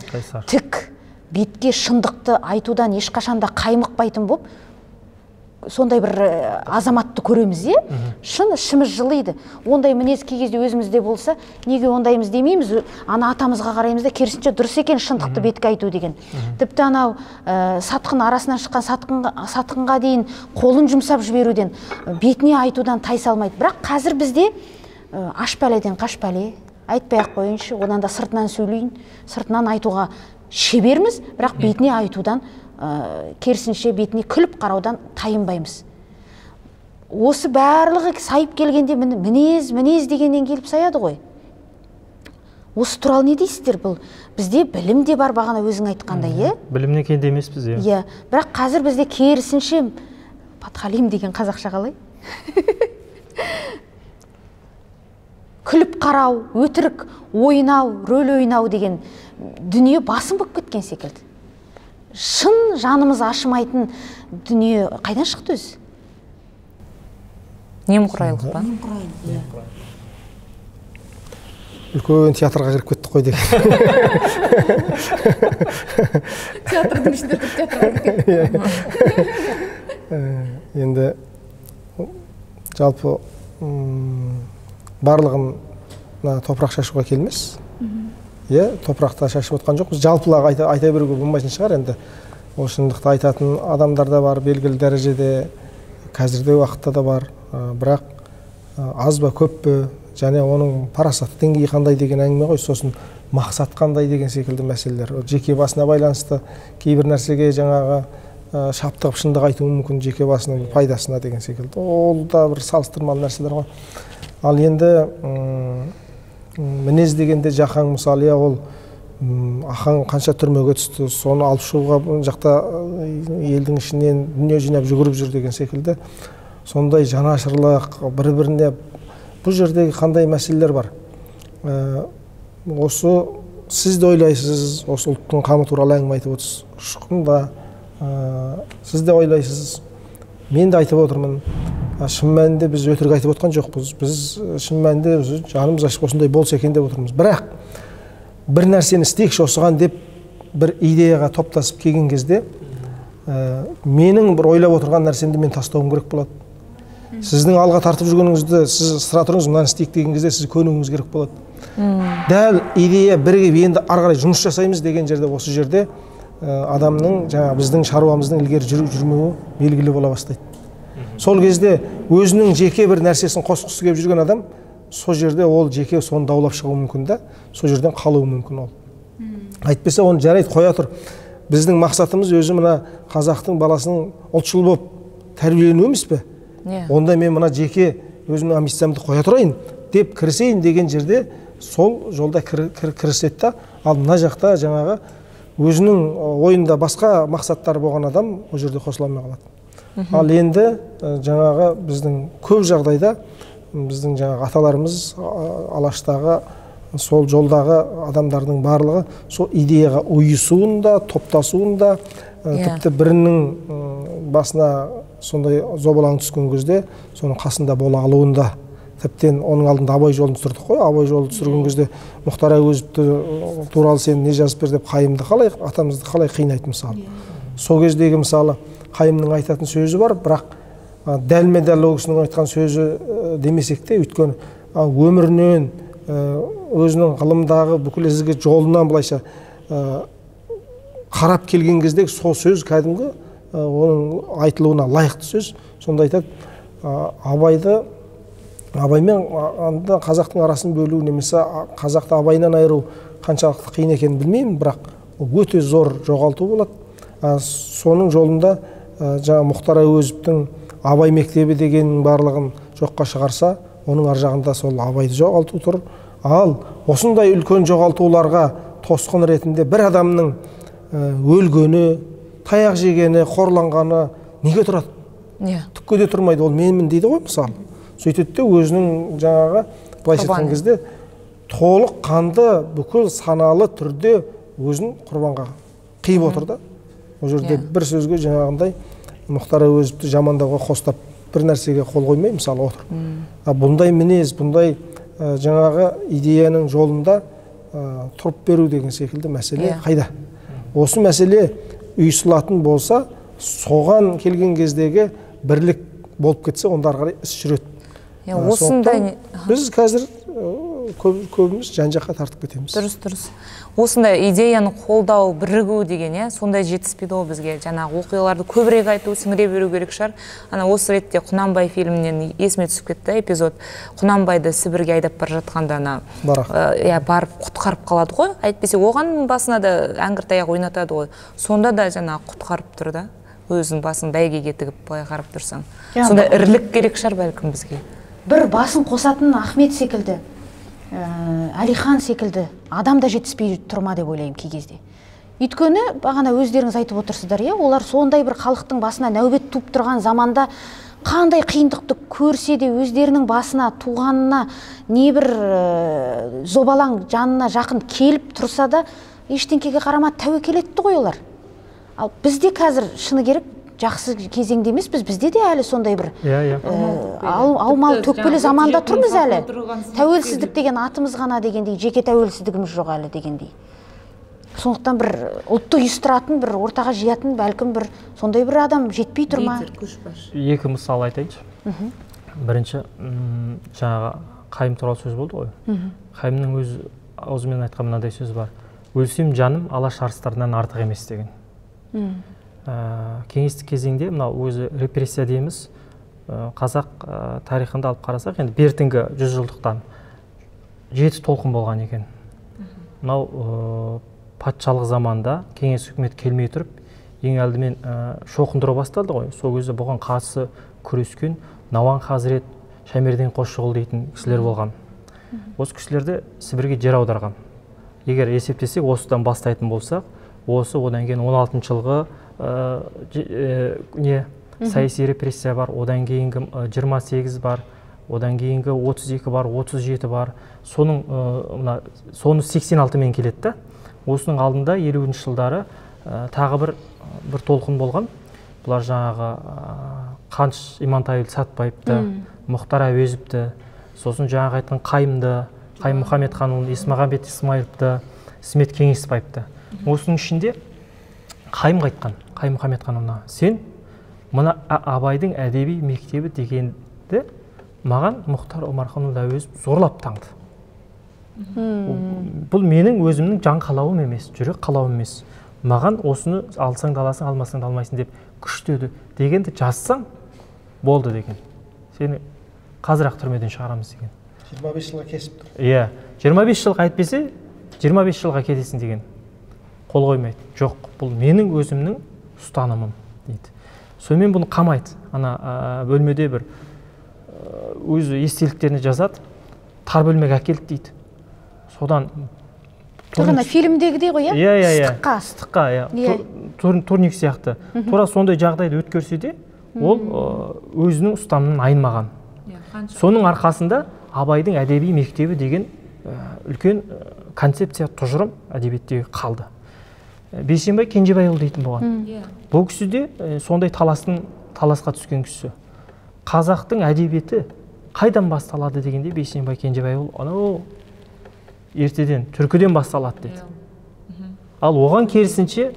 тік, бетке шындықты айтудан ешқашанда қаймықпайтын болып, сондай бір азаматты көреміз, шын ішіміз жылиды. Ондай мінез кей кезде өзімізде болса, неге ондаймыз демейміз, ана атамызға қараймыз да, керісінше дұрыс екен шындықты бетке айту деген. Тіпті анау сатқын арасынан шыққан сатқынға дейін қолын жұмсап жіберуден, бетіне айтудан тайсалмайды. Бірақ қазір бізде аш пәледен қаш пәле, айтпай-ақ қойыншы, одан да сыртынан сөйлейін, сыртынан айтуға шеберміз, бірақ бетіне айтудан, керісінше бетіне күліп қараудан тайынбаймыз. Осы барлығы сайып келгенде мінез дегеннен келіп саяды ғой. Осы туралы не дейсіздер? Бұл бізде білім де бар, бағана өзің айтқандай, Білімнен кенде емес біз, бірақ қазір бізде керісінше подхалим деген қазақша қалай? Күліп қарау, өтірік ойнау, рөл ойнау деген дүние басым болып кеткен секілді. Шын жанымыз ашымайтын дүние қайдан шықты өзі? Немқұрайлық па? Үлкен театрға кіріп кеттік қой деген. Театрдың ішінде тұрып театрға кіріп кетті. Енді жалпы барлығын топырақ шашуға келмес. Топырақта шашып отқан жоқпыз. Жалпылағы айта беруге болмайтын шығар енді. ол шындықты айтатын адамдар да бар, белгілі дәрежеде, қазірде уақытта да бар. Бірақ аз ба көп пе, және оның парасат деңгейі қандай деген әңгіме ғой. Сосын мақсат қандай деген секілді мәселелер. Жеке басына байланысты кейбір нәрсеге жаңағы шаптығып шындық айтуы мүмкін, жеке басының пайдасына деген секілді. Ол да бір салыстырмалы нәрселер ғой. Ал енді мінез дегенде жақаң мысалы, ол ақаң қанша түрмеге түсті, соны алып шығуға жақта елдің ішінен дүние жинап жүгіріп жүр деген секілді. Сондай жанашырлық, бір-біріне бұл жердегі қандай мәселелер бар. Осы сіз де ойлайсыз, осы ұлттың қамы туралы әңгіме айтып отырсыз. Шықында сіз де ойлайсыз, мен де айтып отырмын. Шын мәнінде біз өтірік айтып отқан жоқпыз. Біз шын мәнінде жанымыз ашып осындай болса екен деп отырмыз. Бірақ бір нәрсені істейікші осыған деп бір идеяға топтасып келген кезде менің бір ойлап отырған нәрсемді мен тастауым керек болады. Сіздің алға тартып жүргеніңізді сіз сыра тұрыңыз, мынаны істейік деген кезде сіз көнуіңіз керек болады. Дәл идея бірігіп енді ары қарай жұмыс жасаймыз деген жерде, осы жерде адамның жаңа біздің шаруамыздың ілгері жүрмеуі белгілі бола бастайды. Сол кезде өзінің жеке бір нәрсесін қосқысы келіп жүрген адам сол жерде ол жеке соны даулап шығуы мүмкін да, сол жерден қалуы мүмкін ол. Айтпаса оны жарайды қоя тұр. Біздің мақсатымыз өзі мына қазақтың баласының ұлтшыл болып тәрбиелену емес пе? Онда мен мына жеке өзімнің амбициямды қоя тұрайын деп кірісейін деген жерде сол жолда кіріседі да, ал мына жақта жаңағы өзінің ойында басқа мақсаттар болған адам ол жерде қосыла алмай қалады. Ал енді жаңағы біздің көп жағдайда біздің жаңағы аталарымыз Алаштағы сол жолдағы адамдардың барлығы сол идеяға ұйысуында, топтасуында, тіпті бірінің басына сондай зобалаң түскен кезде соның қасында бола алуында. Тіптен оның алдында абай жолын түсірдік қой. Абай жолын түсірген кезде Мұхтар Әуезовті туралы сен не жазып бер деп Қайымды қалай, атамызды қалай қинайды мысалы. Сол кездегі мысалы Қайымның айтатын сөзі бар, бірақ дәлме-дәл ол кісінің айтқан сөзі демесек те, өйткені өмірінен, өзінің ғылымдағы бүкіл ізгі жолынан былайша қарап келген кезде сол сөз кәдімгі оның айтылуына лайықты сөз. Сонда айтады, абаймен қазақтың арасын бөлу немесе қазақты абайынан айыру қаншалықты қиын екенін білмеймін, бірақ өте зор жоғалту болады. Соның жолында жаңа Мұхтар Әуезовтің Абай мектебі дегеннің барлығын жоққа шығарса, оның ар жағында сол абайды жоғалту тұр. Ал осындай үлкен жоғалтуларға тосқын ретінде бір адамның өлгені, таяқ жегені, қорланғаны неге тұрады? Түкке де тұрмайды, ол менмін дейді ғой мысалы. Сөйтеді де өзінің жаңағы былайша айтқан кезде толық қанды бүкіл саналы түрде өзін құрбанға қиып отыр да. Ол жерде бір сөзге жаңағындай Мұхтар Әуезовті жамандауға қостап бір нәрсеге қол қоймай мысалы отыр. Бұндай мінез, бұндай жаңағы идеяның жолында тұрып беру деген секілді мәселе қайда? Осы мәселе ұйысылатын болса, соған келген кездегі бірлік болып кетсе, онда ары қарай іс жүреді. Осындай біз қазір көбіміз жан-жаққа тартып кетеміз. Дұрыс. Осындай идеяны қолдау, бірігу деген, сондай жетіспейді ол бізге. Жаңағы оқиғаларды көбірек айту, сіңіре беру керек шығар. Ана осы ретте Құнанбай фильмінен есіме түсіп кетті эпизод. Құнанбайды Сібірге айдап бара жатқанда барып құтқарып қалады ғой. Әйтпесе оған басына да әңгір-таяқ ойнатады ғой. Сонда да жаңағы құтқарып тұр да. Өзінің басын бәйгеге тігіп былай қарап тұрсаң. Сонда ірлік керек шығар бәлкім бізге. Бір басын қосатын Ахмет секілді, Әлихан секілді адам да жетіспей тұрма деп ойлаймын кей кезде. Өйткені бағана өздеріңіз айтып отырсыздар, олар сондай бір халықтың басына нәубет туып тұрған заманда қандай қиындықты көрсе де өздерінің басына туғанына не бір зобалаң жанына жақын келіп тұрса да ештеңкеге қарамай тәуекел етті ғой олар. Ал бізде қазір шыны керек жақсы кезеңде емеспіз, бізде де әлі сондай бір аумалы төкпелі заманда тұрмыз әлі. Тәуелсіздік деген атымыз ғана дегендей, жеке тәуелсіздігіміз жоқ әлі дегендей. Сондықтан бір ұлтты ұйыстыратын, бір ортаға жиятын бәлкім бір сондай бір адам жетпей тұр ма? Екі мысал айтайыншы. Бірінші, жаңағы Қайым туралы сөз болды ғой. Қайымның өз аузымен айтқан мынадай сөз бар. Өлсем жаным Алаш арыстарынан артық емес деген. кеңестік кезеңде мынау өзі репрессия дейміз, қазақ тарихында алып қарасақ, енді бертінгі 100 жылдықтан 7 толқын болған екен. Мынау патшалық заманда кеңес үкімет келмей тұрып, ең алдымен шоқындыру басталды ғой. Сол кезде бұған қарсы күрескен Науан Хазірет, Шәмерден Қосшығұл дейтін кісілер болған. Осы кісілерді Сібірге жер аударған. Егер есептесек, осыдан бастайтын болсақ, осы одан кейін 16 жылғы саяси репрессия бар, одан кейінгі 28 бар, одан кейінгі 32 бар, 37 бар. Соны 86-мен келетті. Осының алдында 50-ші жылдары тағы бір толқын болған. Бұлар жаңағы Қаныш Имантайұлы Сәтбаевты, Мұхтар Әуезовті, сосын жаңағы айтқан Қайымды, Қайым Мұхамедханұлын, Есмағамбет Исмайыловты, Смет Кеңесбаевты. Осының ішінде Қайым айтқан, Қайым Мұхамедханұлына, сен мына Абайдың әдеби мектебі дегенді маған Мұхтар Омарханұлы Әуезов зорлап таңды. Бұл менің өзімнің жан қалауым емес, жүрек қалауым емес. Маған осыны алсаң да аласың, алмасаң да алмайсың деп күштеді дегенді жазсаң болды деген. Сені қазір-ақ түрмеден шығарамыз деген. 25 жылға кесіп тұр. Иә, 25 жылға әйтпесе 25 жылға кетесің деген. Қол қоймайды. Жоқ, бұл менің өзімнің ұстанымым дейді. Сонымен бұны қамайды. Ана бөлмеде бір өзі естеліктеріне жазады. Тар бөлмеге әкелді дейді. Содан Тұрғына фильмдегідей ғой, иә? Ыстыққа, турник сияқты. Тура сондай жағдайды өткерсе де, ол өзінің ұстанымынан айнымаған. Соның арқасында Абайдың әдеби мектебі деген үлкен концепция, тұжырым әдебиеттегі қалды. Бейсенбай Кенжебайұлы дейтін болған. Бұл кісі де сондай таласқа түскен кісі. Қазақтың әдебиеті қайдан басталады дегенде Бейсенбай Кенжебайұлы ертеден, түркіден басталады деді. Ал оған керісінше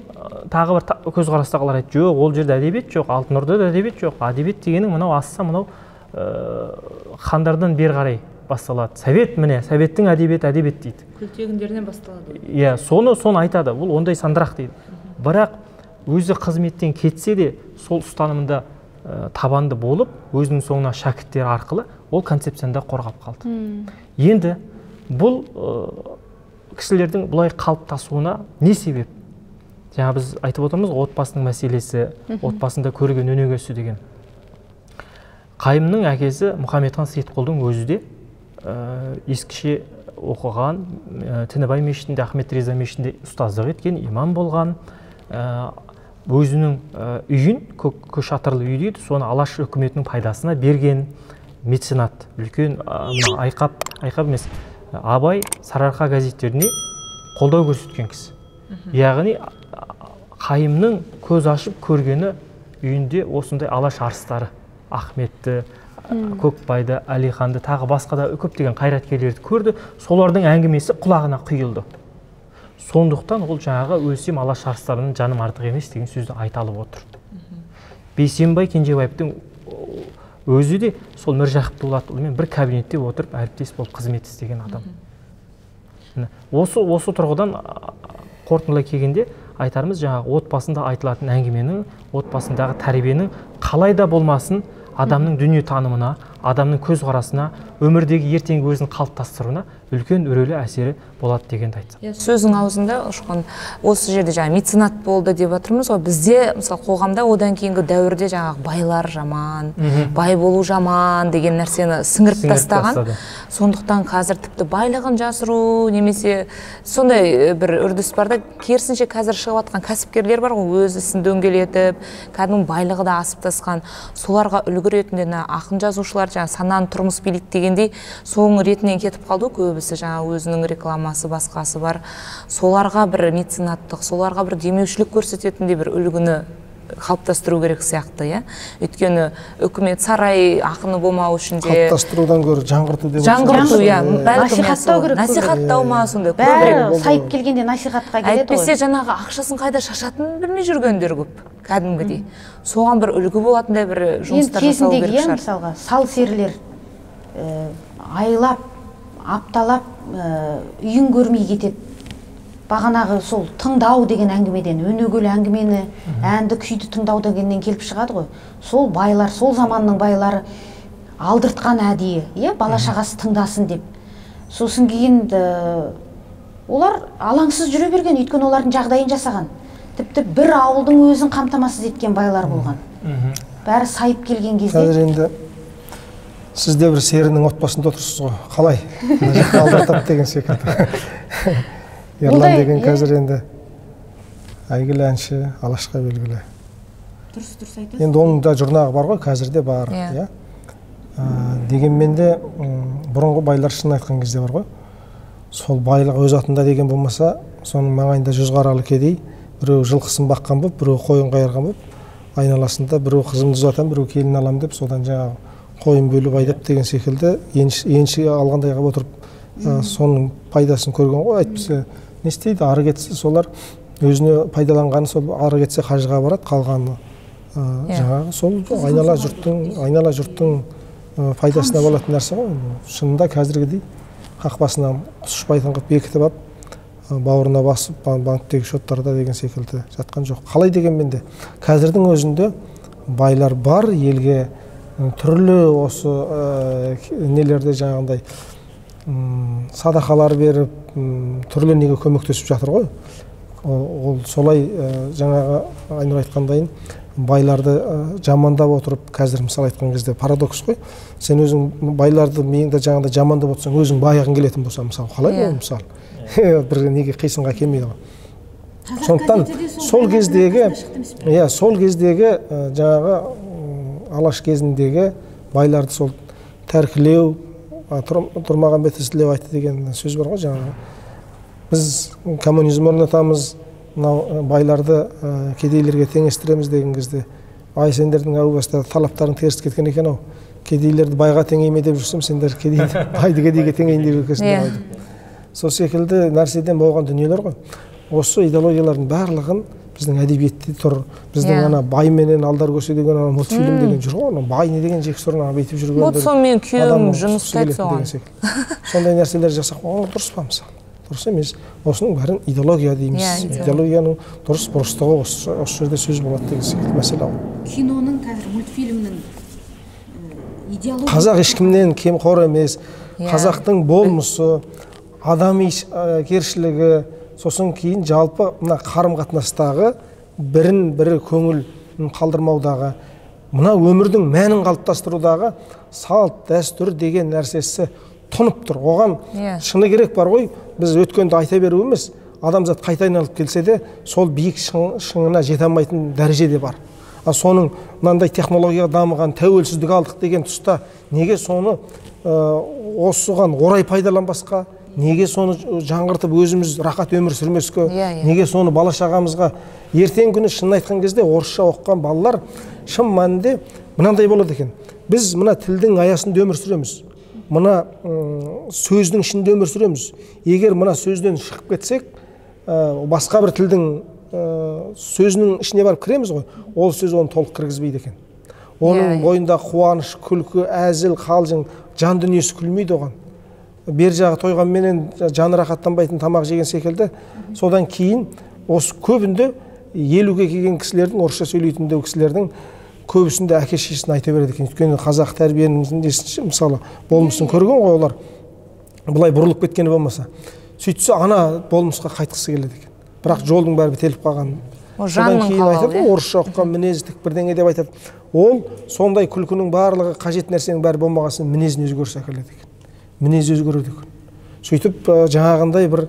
тағы бір көзқарастағылар айтты, жоқ, ол жерде әдебиет жоқ, Алтын Ордада әдебиет жоқ. Әдебиет дегенің мынау асса, мынау хандардан бері қарай басталады. Совет, міне, советтің әдебиеті әдебиет дейді. Күлтегіндерінен басталады. Иә, соны айтады. Бұл ондай сандырақ дейді. Бірақ өзі қызметтен кетсе де, сол ұстанымында табанды болып, өзінің соңына шәкірттері арқылы ол концепцияны да қорғап қалды. Енді бұл кісілердің бұлай қалыптасуына не себеп? Жаңа біз айтып отырмыз, отбасының мәселесі, отбасында көрген өнегесі деген. Қайымның әкесі Мұхамедхан Сейітқұлдың өзі де ескіше оқыған, Тінібай мешітінде, Ахмет Реза мешітінде ұстаздық еткен, имам болған, өзінің үйін, көш атырлы үй дейді, соны Алаш үкіметінің пайдасына берген меценат, үлкен айқап емес, Абай Сарыарқа газеттеріне қолдау көрсеткен кісі. Яғни Қайымның көз ашып көргені үйінде осындай Алаш арыстары, Ахметті, Көкбайды, Әлиханды, тағы басқа да көптеген қайраткерлерді көрді, солардың әңгімесі құлағына құйылды. Сондықтан ол жаңағы өлсем Алаш арыстарының жаным артық емес деген сөзді айталып отыр. Бейсенбай Кенжебаевтың өзі де сол Міржақып Дулатұлымен бір кабинетте отырып әріптес болып қызмет істеген адам. Осы тұрғыдан қорытындылай келгенде айтарымыз, жаңағы отбасында айтылатын әңгіменің, отбасындағы тәрбиенің қалай да болмасын адамның дүние танымына, адамның көзқарасына, өмірдегі ертеңгі өзін қалыптастыруына үлкен өрелі әсері болады дегенді айтсам. Сөзің аузында ұшқан осы жерде жаңа меценат болды деп жатырмыз ғой. Бізде мысалы қоғамда одан кейінгі дәуірде жаңағы байлар жаман, бай болу жаман деген нәрсені сіңіріп тастаған. Сондықтан қазір тіпті байлығын жасыру немесе сондай бір үрдіс бар да, керісінше қазір шығып жатқан кәсіпкерлер бар ғой, өз ісін дөңгелетіп, кәдімгі байлығы да асып тасқан. Соларға үлгі ретінде ақын жазушылар жаңа сананы тұрмыс билейді дегендей соң ретінен кетіп қалды. Көбісі жаңа өзінің рекламасы басқасы бар. Соларға бір меценаттық, соларға бір демеушілік көрсететіндей бір үлгіні қалыптастыру керек сияқты, иә. Өйткені үкімет сарай ақыны болмау үшін де қалыптастырудан гөрі жаңғырту деп жаңғырту, иә, насихаттау керек. Насихаттау ма сондай көбірек сайып келгенде насихатқа келеді ғой. Әйтпесе жаңағы ақшасын қайда шашатынын білмей жүргендер көп, кәдімгідей. Соған бір үлгі болатындай бір жұмыстар жасау керек шығар. Мысалға, сал серілер айлап, апталап үйін көрмей кетеді. бағанағы сол тыңдау деген әңгімеден, өнегелі әңгімені, әнді күйді тыңдау дегеннен келіп шығады ғой. Сол байлар, сол заманның байлары алдыртқан әдейі, бала шағасы тыңдасын деп. Сосын кейін олар алаңсыз жүре берген, өйткені олардың жағдайын жасаған. Тіпті бір ауылдың өзін қамтамасыз еткен байлар болған. Бәрі сайып келген кезде. Қазір енді сіз де бір серінің отбасында отырсыз ғой. Қалай? Алдыртады деген секілді. Ерлан деген қазір енді әйгілі әнші, Алашқа белгілі. Дұрыс айтасыз. Енді оның да жұрнағы бар ғой, қазірде бар. Дегенмен де бұрынғы байлар шын айтқан кезде бар ғой. Сол байлық өз атында деген болмаса, соның маңайында 100 қаралы кедей, біреу жылқысын баққан болып, біреу қойын қайырған болып, айналасында біреу қызымды ұзатам, біреу келін алам деп, содан жаңағы қойын бөліп айдап деген секілді енші алғандай қылып отырып, соның пайдасын көрген ғой. Әйтпесе не істейді? Ары кетсе солар өзіне пайдаланғаны сол ары кетсе қажыға барады, қалғаны жаңағы сол айнала жұрттың пайдасына болатын нәрсе ғой. Шынында қазіргідей қақпасынан құс ұшпайтын қылып бекітіп алып, бауырына басып, банктегі шоттарда деген секілді жатқан жоқ. Қалай дегенмен де қазірдің өзінде байлар бар, елге түрлі осы нелерде жаңағындай садақалар беріп, түрлі неге көмектесіп жатыр ғой. Ол солай жаңағы Айнұр айтқандайын байларды жамандап отырып, қазір мысалы айтқан кезде парадокс қой. Сен өзің байларды меңді жаңағында жамандап отырсаң, өзің байығың келетін болса, мысалы, қалай ол мысалы? Бір неге қисынға келмейді ғой. Сондықтан сол кездегі жаңағы алаш кезіндегі байларды сол тәркілеу, тұрмаған беті сілеу айтты деген сөз бар ғой жаңағы. Біз коммунизм орнатамыз, байларды кедейлерге теңестіреміз деген кезде, ай сендердің әу баста талаптарың теріс кеткен екен ау. Кедейлерді байға теңейме деп жүрсем, сендер байды кедейге теңейін деп жүркесін деп айтып. Сол секілді нәрседен болған дүниелер ғой. Осы идеологиялардың барлығын біздің әдебиетте тұр. Біздің ана бай менен алдар көсе деген ана мультфильм деген жүр ғой. Бай не деген жексұрын бүйтіп жүрген. Мультфильм мен күйеуім жұмыс істейді соған. Сондай нәрселер жасап қойған дұрыс па мысалы? Дұрыс емес. Осының бәрін идеология дейміз. Идеологияның дұрыс бұрыстығы осы жерде сөз болады деген секілді мәселе ғой. Киноның қазір мультфильмнің идеология. Қазақ ешкімнен кемқор емес. Қазақтың болмысы, адами кершілігі, сосын кейін жалпы мына қарым-қатынастағы бірін-бірі көңілін қалдырмаудағы, мына өмірдің мәнін қалыптастырудағы салт, дәстүр деген нәрсесі тұнып тұр. Оған шыны керек бар ғой, біз өткенді айта беру емес, адамзат қайта айналып келсе де, сол биік шыңына жете алмайтын дәрежеде бар. Соның мынандай технология дамыған, тәуелсіздік алдық деген тұста неге соны осыған орай пайдаланбасқа, неге соны жаңғыртып өзіміз рахат өмір сүрмеске, неге соны бала шағамызға ертең күні шынын айтқан кезде орысша оқыған балалар шын мәнінде мынандай болады екен. Біз мына тілдің аясында өмір сүреміз. Мына сөздің ішінде өмір сүреміз. Егер мына сөзден шығып кетсек, басқа бір тілдің сөзінің ішіне барып кіреміз ғой, ол сөз оны толық кіргізбейді екен. Оның бойында қуаныш, күлкі, әзіл, қалжың, жан дүниесі күлмейді оған. Бер жағы тойғанменен жаны рахаттанбайтын тамақ жеген секілді. Содан кейін осы көбінде 50-ге келген кісілердің, орысша сөйлейтіндегі кісілердің көбісінде әке шешесін айта береді екен. Өйткені қазақ тәрбиенің мысалы болмысын көрген ғой олар. Бұлай бұрылып кеткені болмаса. Сөйтсе ана болмысқа қайтқысы келеді екен. Бірақ жолдың бәрі бітеліп қалған. Содан кейін айтады, орысша оқыған мінездік бірдеңе деп айтады. Ол сондай күлкінің барлығы, қажет нәрсенің бәрі болмағасын мінезін өзгерсе әкеледі екен. Мінез өзгереді екен. Сөйтіп жаңағындай бір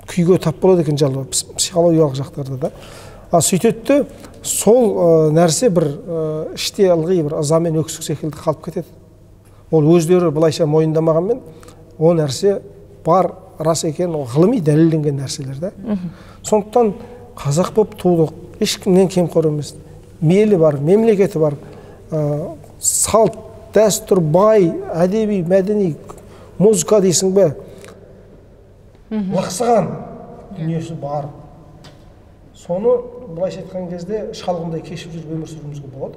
күйге тап болады екен жалпы психологиялық жақтарда да. Сөйтеді, сол нәрсе бір іште ылғи бір ыза мен өксік секілді қалып кетеді. Ол өздері былайша мойындамағанмен, ол нәрсе бар, рас екен, ғылыми дәлелденген нәрселер да. Сондықтан қазақ болып тудық, ешкімнен кемқор емес. Мейлі бар, мемлекеті бар, салт, дәстүр, бай, әдеби, мәдени, музыка дейсің бе, лықсыған дүниесі бар. Соны былайша айтқан кезде шалғындай кешіп жүріп өмір сүруімізге болады.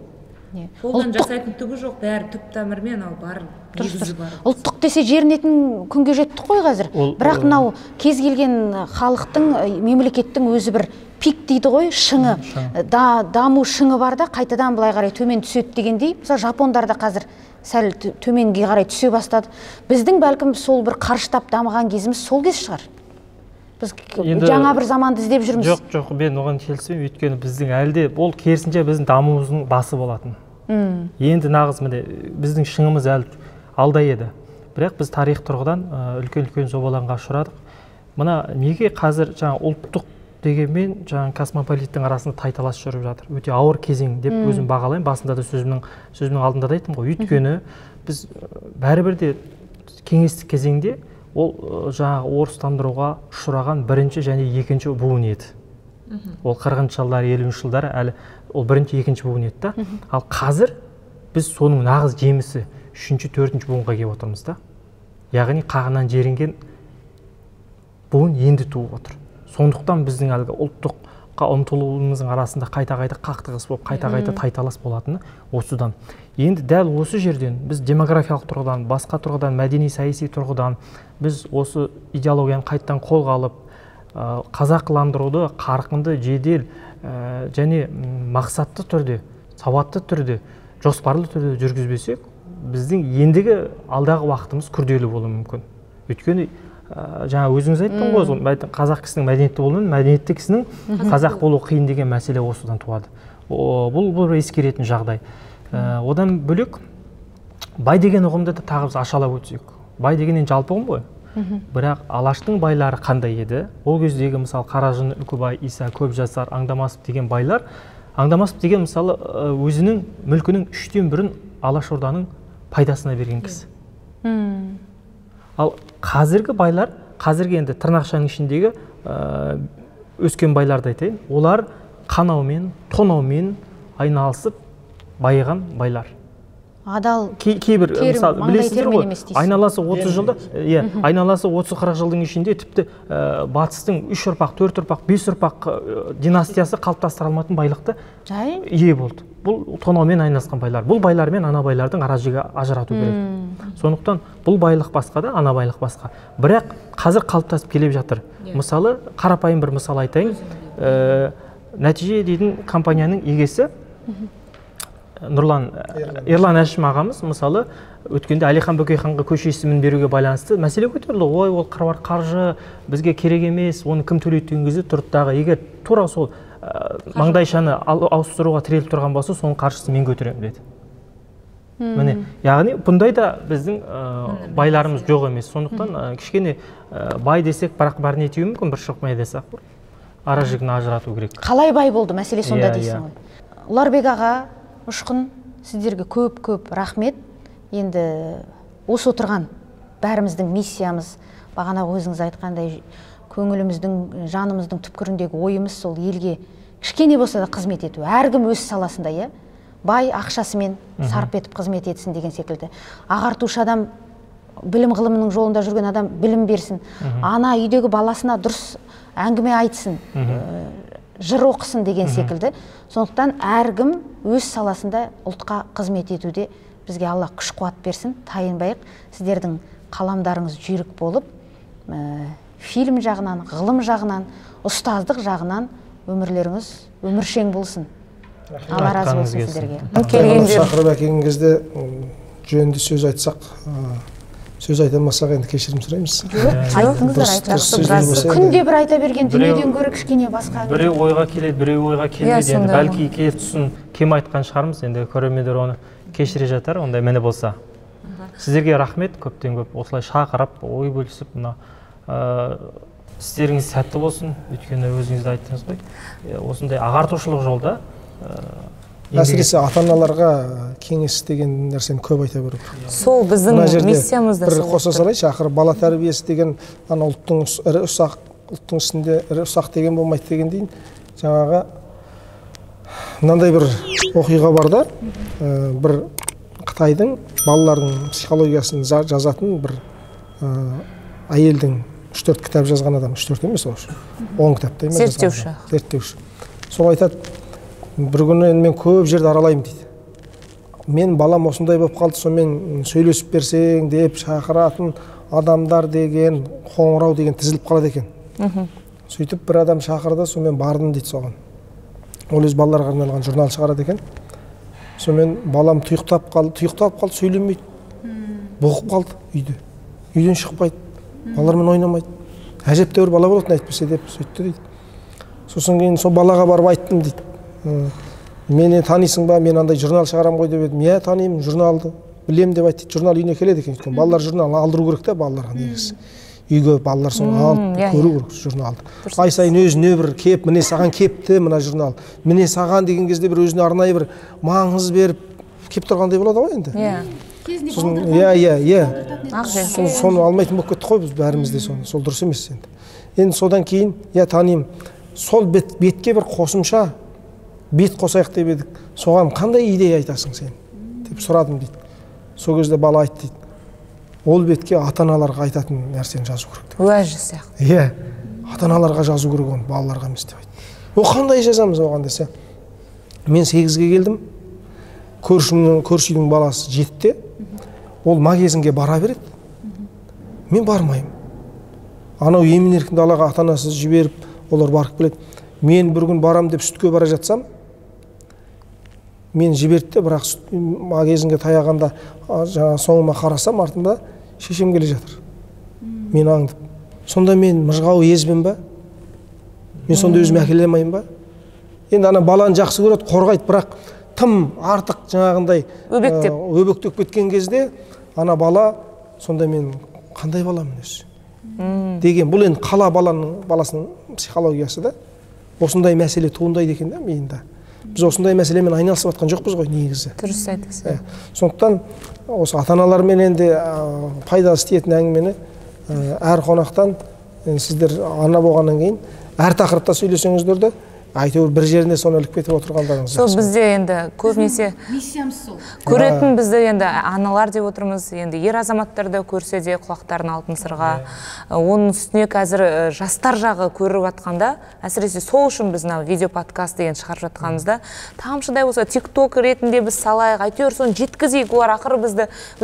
қолдан жасайтын түгі жоқ, бәрі түп тамырмен ал бар, негізі бар. Ұлттық десе жерінетін күнге жеттік қой қазір. Бірақ мынау кез келген халықтың, мемлекеттің өзі бір пик дейді ғой, шыңы, даму шыңы бар да, қайтадан былай қарай төмен түседі дегендей. Мысалы Жапондарда қазір сәл төменге қарай түсе бастады. Біздің бәлкім сол бір қарыштап дамыған кезіміз сол кез шығар. Біз жаңа бір заманды іздеп жүрміз. Жоқ, мен оған келісемін, өйткені біздің әлде ол керісінше біздің дамуымыздың басы болатын. Енді нағыз міне біздің шыңымыз әлі алда еді. Бірақ біз тарих тұрғыдан үлкен-үлкен жобаларға ұшырадық. Мына неге қазір жаңа ұлттық дегенмен жаңа космополиттің арасында тайталас жүріп жатыр. Өте ауыр кезең деп өзім бағалаймын. Басында да сөзімнің алдында да айттым ғой. Өйткені біз бәрібір де кеңестік кезеңде ол жаңағы орыстандыруға ұшыраған бірінші және екінші буын еді. Ол 40-шы жылдар, 50-шы жылдар әлі ол бірінші, екінші буын еді да. Ал қазір біз соның нағыз жемісі 3-ші, 4-ші буынға келіп отырмыз да. Яғни қағынан жерінген буын енді туып отыр. Сондықтан біздің әлгі ұлттыққа ұмтылуымыздың арасында қайта-қайта қақтығыс болып, қайта-қайта тайталас болатыны осыдан. Енді дәл осы жерден біз демографиялық тұрғыдан, басқа тұрғыдан, мәдени саяси тұрғыдан біз осы идеологияны қайттан қолға алып, қазақыландыруды қарқынды, жедел және мақсатты түрде, сауатты түрде, жоспарлы түрде жүргізбесек, біздің ендігі алдағы уақытымыз күрделі болуы мүмкін. Өйткені жаңа өзіңіз айттың ғой, қазақ кісінің мәдениетті болуын, мәдениетті кісінің қазақ болу қиын деген мәселе осыдан туады. Бұл бір ескеретін жағдай. Одан бөлек бай деген ұғымды да тағы біз ашалап өтсек. Бай дегеннен жалпы ұғым ғой. Бірақ Алаштың байлары қандай еді? Ол кездегі мысалы Қаражын, Үкібай, Иса, Көпжасар, Аңдамасов деген байлар, Аңдамасов деген мысалы өзінің мүлкінің 1/3-ін Алашорданың пайдасына берген кісі. Ал қазіргі байлар, қазіргі енді тырнақшаның ішіндегі өскен байларды айтайын, олар қанаумен, тонаумен айналысып байыған байлар. Адал кейбір мысалы білесіздер ғой, айналасы 30 жылда, айналасы 30-40 жылдың ішінде тіпті батыстың 3 ұрпақ, 4 ұрпақ, 5 ұрпақ династиясы қалыптастыра алмайтын байлықты ие болды. Бұл тонаумен айналысқан байлар. Бұл байлар мен ана байлардың ара-жегі ажырату керек. Сондықтан бұл байлық басқа да, ана байлық басқа. Бірақ қазір қалыптасып келіп жатыр. Мысалы, қарапайым бір мысал айтайын. Нәтиже дейтін компанияның егесі Ерлан Әшім ағамыз, мысалы, өткенде Әлихан Бөкейханға көше есімін беруге байланысты мәселе көтерілді. Ой, ол қыруар қаржы бізге керек емес, оны кім төлейді деген кезде тұрды. Егер тура сол маңдайшаны ауыстыруға тіреліп тұрған болса, соның қаржысын мен көтеремін деді. Міне, яғни бұндай да біздің байларымыз жоқ емес. Сондықтан кішкене бай десек, бірақ бәріне етеуі мүмкін, бір шықмай десек, ара-жігін ажырату керек. Қалай бай болды мәселе сонда дейсің ғой. Ұларбек аға, Ұшқын, сіздерге көп рахмет. Енді осы отырған бәріміздің миссиямыз, бағана өзіңіз айтқандай, көңіліміздің, жанымыздың түпкіріндегі ойымыз сол елге кішкене болса да қызмет ету. Әркім өз саласында, иә? Бай ақшасымен сарп етіп қызмет етсін деген секілді. Ағартушы адам, білім ғылымның жолында жүрген адам білім берсін. Ана үйдегі баласына дұрыс әңгіме айтсын, жыр оқысын деген секілді. Сондықтан әркім өз саласында ұлтқа қызмет етуде бізге Алла күш қуат берсін, тайынбайық. Сіздердің қаламдарыңыз жүйрік болып, фильм жағынан, ғылым жағынан, ұстаздық жағынан өмірлеріңіз өміршең болсын. Алла разы болсын сіздерге. Шақырып әкелген кезде жөнді сөз айтсақ, сөз айта алмасақ енді кешірім сұраймыз. Айтыңыздар. Күнде бір айта берген дүниеден гөрі кішкене басқа. Біреу ойға келеді, біреу ойға келмейді. Енді бәлки келіп тұсын кем айтқан шығармыз. Енді көрермендер оны кешіре жатар, ондай мені болса. Сіздерге рахмет, көптен көп осылай шақырып, ой бөлісіп, мына істеріңіз сәтті болсын. Өйткені өзіңіз де айттыңыз ғой. Осындай ағартушылық жолда әсіресе ата-аналарға кеңес деген нәрсені көп айта беру. Сол біздің миссиямыз да сол. Бір қоса салайыншы, ақыры бала тәрбиесі деген ана ұлттың ірі ұсақ, ұлттың ішінде ірі ұсақ деген болмайды деген дейін. Жаңағы мынандай бір оқиға бар да, бір Қытайдың балалардың психологиясын жазатын бір әйелдің 3-4 кітап жазған адам, 3-4 емес ол, 10 кітапта емес. Зерттеуші. Сол айтады, бір күні мен көп жерді аралаймын дейді. мен балам осындай болып қалды, сонымен сөйлесіп берсең деп шақыратын адамдар деген қоңырау деген тізіліп қалады екен. Сөйтіп бір адам шақырды, сонымен бардым дейді соған. Ол өз балаларға арналған журнал шығарады екен. Сонымен балам тұйықтап қалды, сөйлемейді. Бұғып қалды үйде. Үйден шықпайды. Балалармен ойнамайды. Әжептәуір бала болатын әйтпесе деп сөйтті дейді. Сосын кейін сол балаға барып айттым дейді. Мені танисың ба, мен андай журнал шығарам ғой деп едім. Иә, танимын, журналды білем деп айтты. Журнал үйіне келеді екен. Балалар журнал алдыру керек та балаларға негізі. Үйге балалар соң алып көру керек журналды. Ай сайын өзіне бір кеп, міне саған кепті мына журнал. Міне саған деген кезде бір өзіне арнайы бір маңыз беріп кеп тұрғандай болады ғой енді. Соны алмайтын болып кетті қой біз бәрімізде соны. Сол дұрыс емес енді. Енді содан кейін, танимын. Сол бетке бір қосымша бет қосайық деп едік. Соған қандай идея айтасың сен? Деп сұрадым дейді. Сол кезде бала айтты дейді. Ол бетке ата-аналарға айтатын нәрсені жазу керек. Уәжі сияқты. Ата-аналарға жазу керек оны, балаларға емес деп айтты. О, қандай жазамыз оған десе? Мен 8-ге келдім. Көршінің баласы 7-те. Ол магазинге бара береді. Мен бармаймын. Анау емін-еркін далаға ата-анасы жіберіп, олар барып келеді. Мен бір күн барам деп сүтке бара жатсам, мен жіберді, бірақ магазинге таяғанда соңыма қарасам, артында шешем келе жатыр. Мен аңдып. Сонда мен мыжғау езбін ба? Мен сонда өзіме әкеле алмайын ба? Енді ана баланы жақсы көреді, қорғайды, бірақ тым артық жаңағындай өбектеп кеткен кезде ана бала, сонда мен қандай баламын өзі? Деген, бұл енді қала баласының психологиясы да. Осындай мәселе туындайды екен да миында. Біз осындай мәселемен айналысып жатқан жоқпыз ғой негізі. Дұрыс айтасыз. Сондықтан осы ата-аналармен енді пайдасы тиетін әңгімені әр қонақтан сіздер ана болғаннан кейін әр тақырыпта сөйлесеңіздер де әйтеуір бір жеріне соны іліп кетіп отырғандарыңыз. Сол бізде енді көбінесе миссиямыз сол. Көретін бізді енді аналар деп отырмыз, енді ер азаматтарды көрсе де құлақтарын алтын сырға. Оның үстіне қазір жастар жағы көріп жатқанда, әсіресе сол үшін біз видео подкаст деген шығарып жатқанымызда, тамшыдай болса TikTok ретінде біз салайық, әйтеуір соны жеткізейік, олар ақыры біз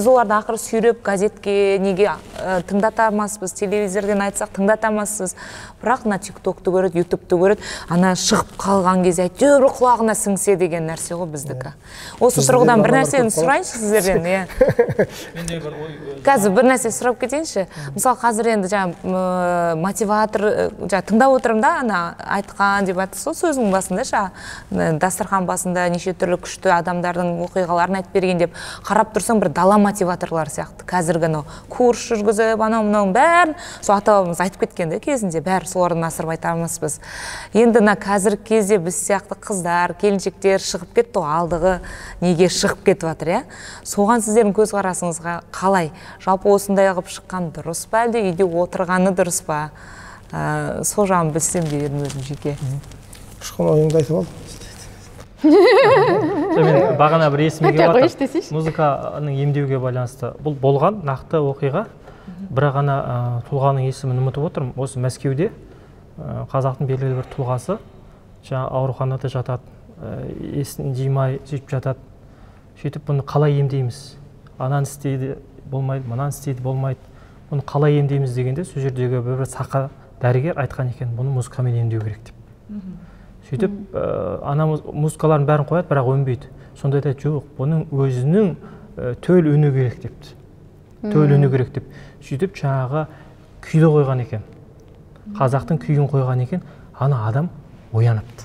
оларды ақыры сүйреп газетке неге тыңдатамаспыз, телевизорден айтсақ тыңдатамаспыз. Бірақ TikTokты көреді, YouTube'ты көреді, ана шығып қалған кезде әйтеуір құлағына сіңсе деген нәрсе ғой біздікі. Осы тұрғыдан бір нәрсені сұрайыншы сіздерден. Қазір бір нәрсе сұрап кетейінші. Мысалы қазір енді мотиватор тыңдап отырмын да, ана айтқан деп айтты сол сөзінің басында дастархан басында неше түрлі күшті адамдардың оқиғаларын айтып берген деп қарап тұрсаң бір дала мотиваторлар сияқты. Қазіргі курс жүргізіп, анау-мынауың бәрін сол ата-бабамыз айтып кеткен де кезінде бәрі солардан асырып айтамызбыз. Енді қазіргі кезде біз сияқты қыздар, келіншектер шығып кетті, алдығы неге шығып кетіп жатыр, соған сіздердің көзқарасыңызға қалай? Жалпы осындай қылып шыққан дұрыс па, әлде үйде отырғаны дұрыс па? Сол жағын білсем деп едім өзім жеке. Шыққан ойыңды айтып алдым. Мен бағана бір есіме келіп жатыр. Музыканың емдеуге байланысты. Бұл болған нақты оқиға. Бірақ ана тұлғаның есімін ұмытып отырмын. Осы Мәскеуде қазақтың белгілі бір тұлғасы ауруханада жатады, есін жимай сөйтіп жатады. Сөйтіп бұны қалай емдейміз? Ананы істейді болмайды, мынаны істейді болмайды. Бұны қалай емдейміз дегенде сол жердегі бір сақа дәрігер айтқан екен, бұны музыкамен емдеу керек деп. Сөйтіп ана музыкалардың бәрін қояды, бірақ өнбейді. Сонда да жоқ, бұның өзінің төл үні керек депті. Төл үні керек деп. Сөйтіп жаңағы күйді қойған екен. Қазақтың күйін қойған екен, ана адам ояныпты.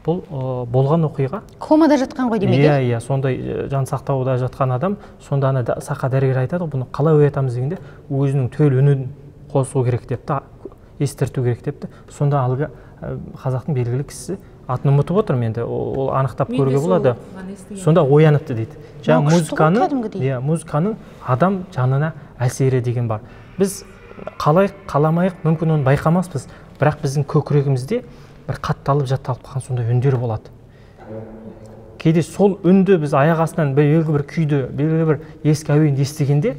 Бұл болған оқиға. Комада жатқан ғой демек. Иә, сондай жан сақтауда жатқан адам, сонда ана сақа дәрігер айтады, бұны қалай оятамыз дегенде, өзінің төл үнін қосу керек депті, естірту керек депті. Сонда алғы қазақтың белгілі кісісі атын ұмытып отырмын енді, ол анықтап көруге болады. Сонда ояныпты дейді. Жаңа музыканың адам жанына әсері деген бар. Біз қаламайық, мүмкін оны байқамаспыз, бірақ біздің көкірегімізде бір қатталып жатталып қалған сондай үндер болады. Кейде сол үнді біз аяқ астынан белгілі бір күйді, белгілі бір ескі әуенді естігенде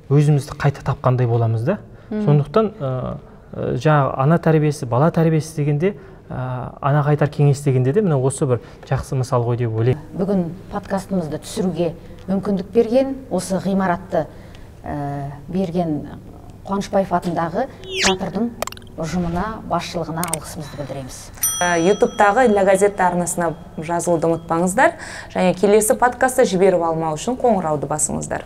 өзімізді қайта тапқандай боламыз да. Сондықтан жаңағы ана тәрбиесі, бала тәрбиесі дегенде ана қайтар кеңес дегенде де міне осы бір жақсы мысал ғой деп ойлаймын. Бүгін подкастымызды түсіруге мүмкіндік берген, осы ғимаратты берген Қуанышбаев атындағы театрдың ұжымына, басшылығына алғысымызды білдіреміз. YouTube-тағы Ля Газета арнасына жазылуды ұмытпаңыздар, және келесі подкастты жіберіп алмау үшін қоңырауды басыңыздар.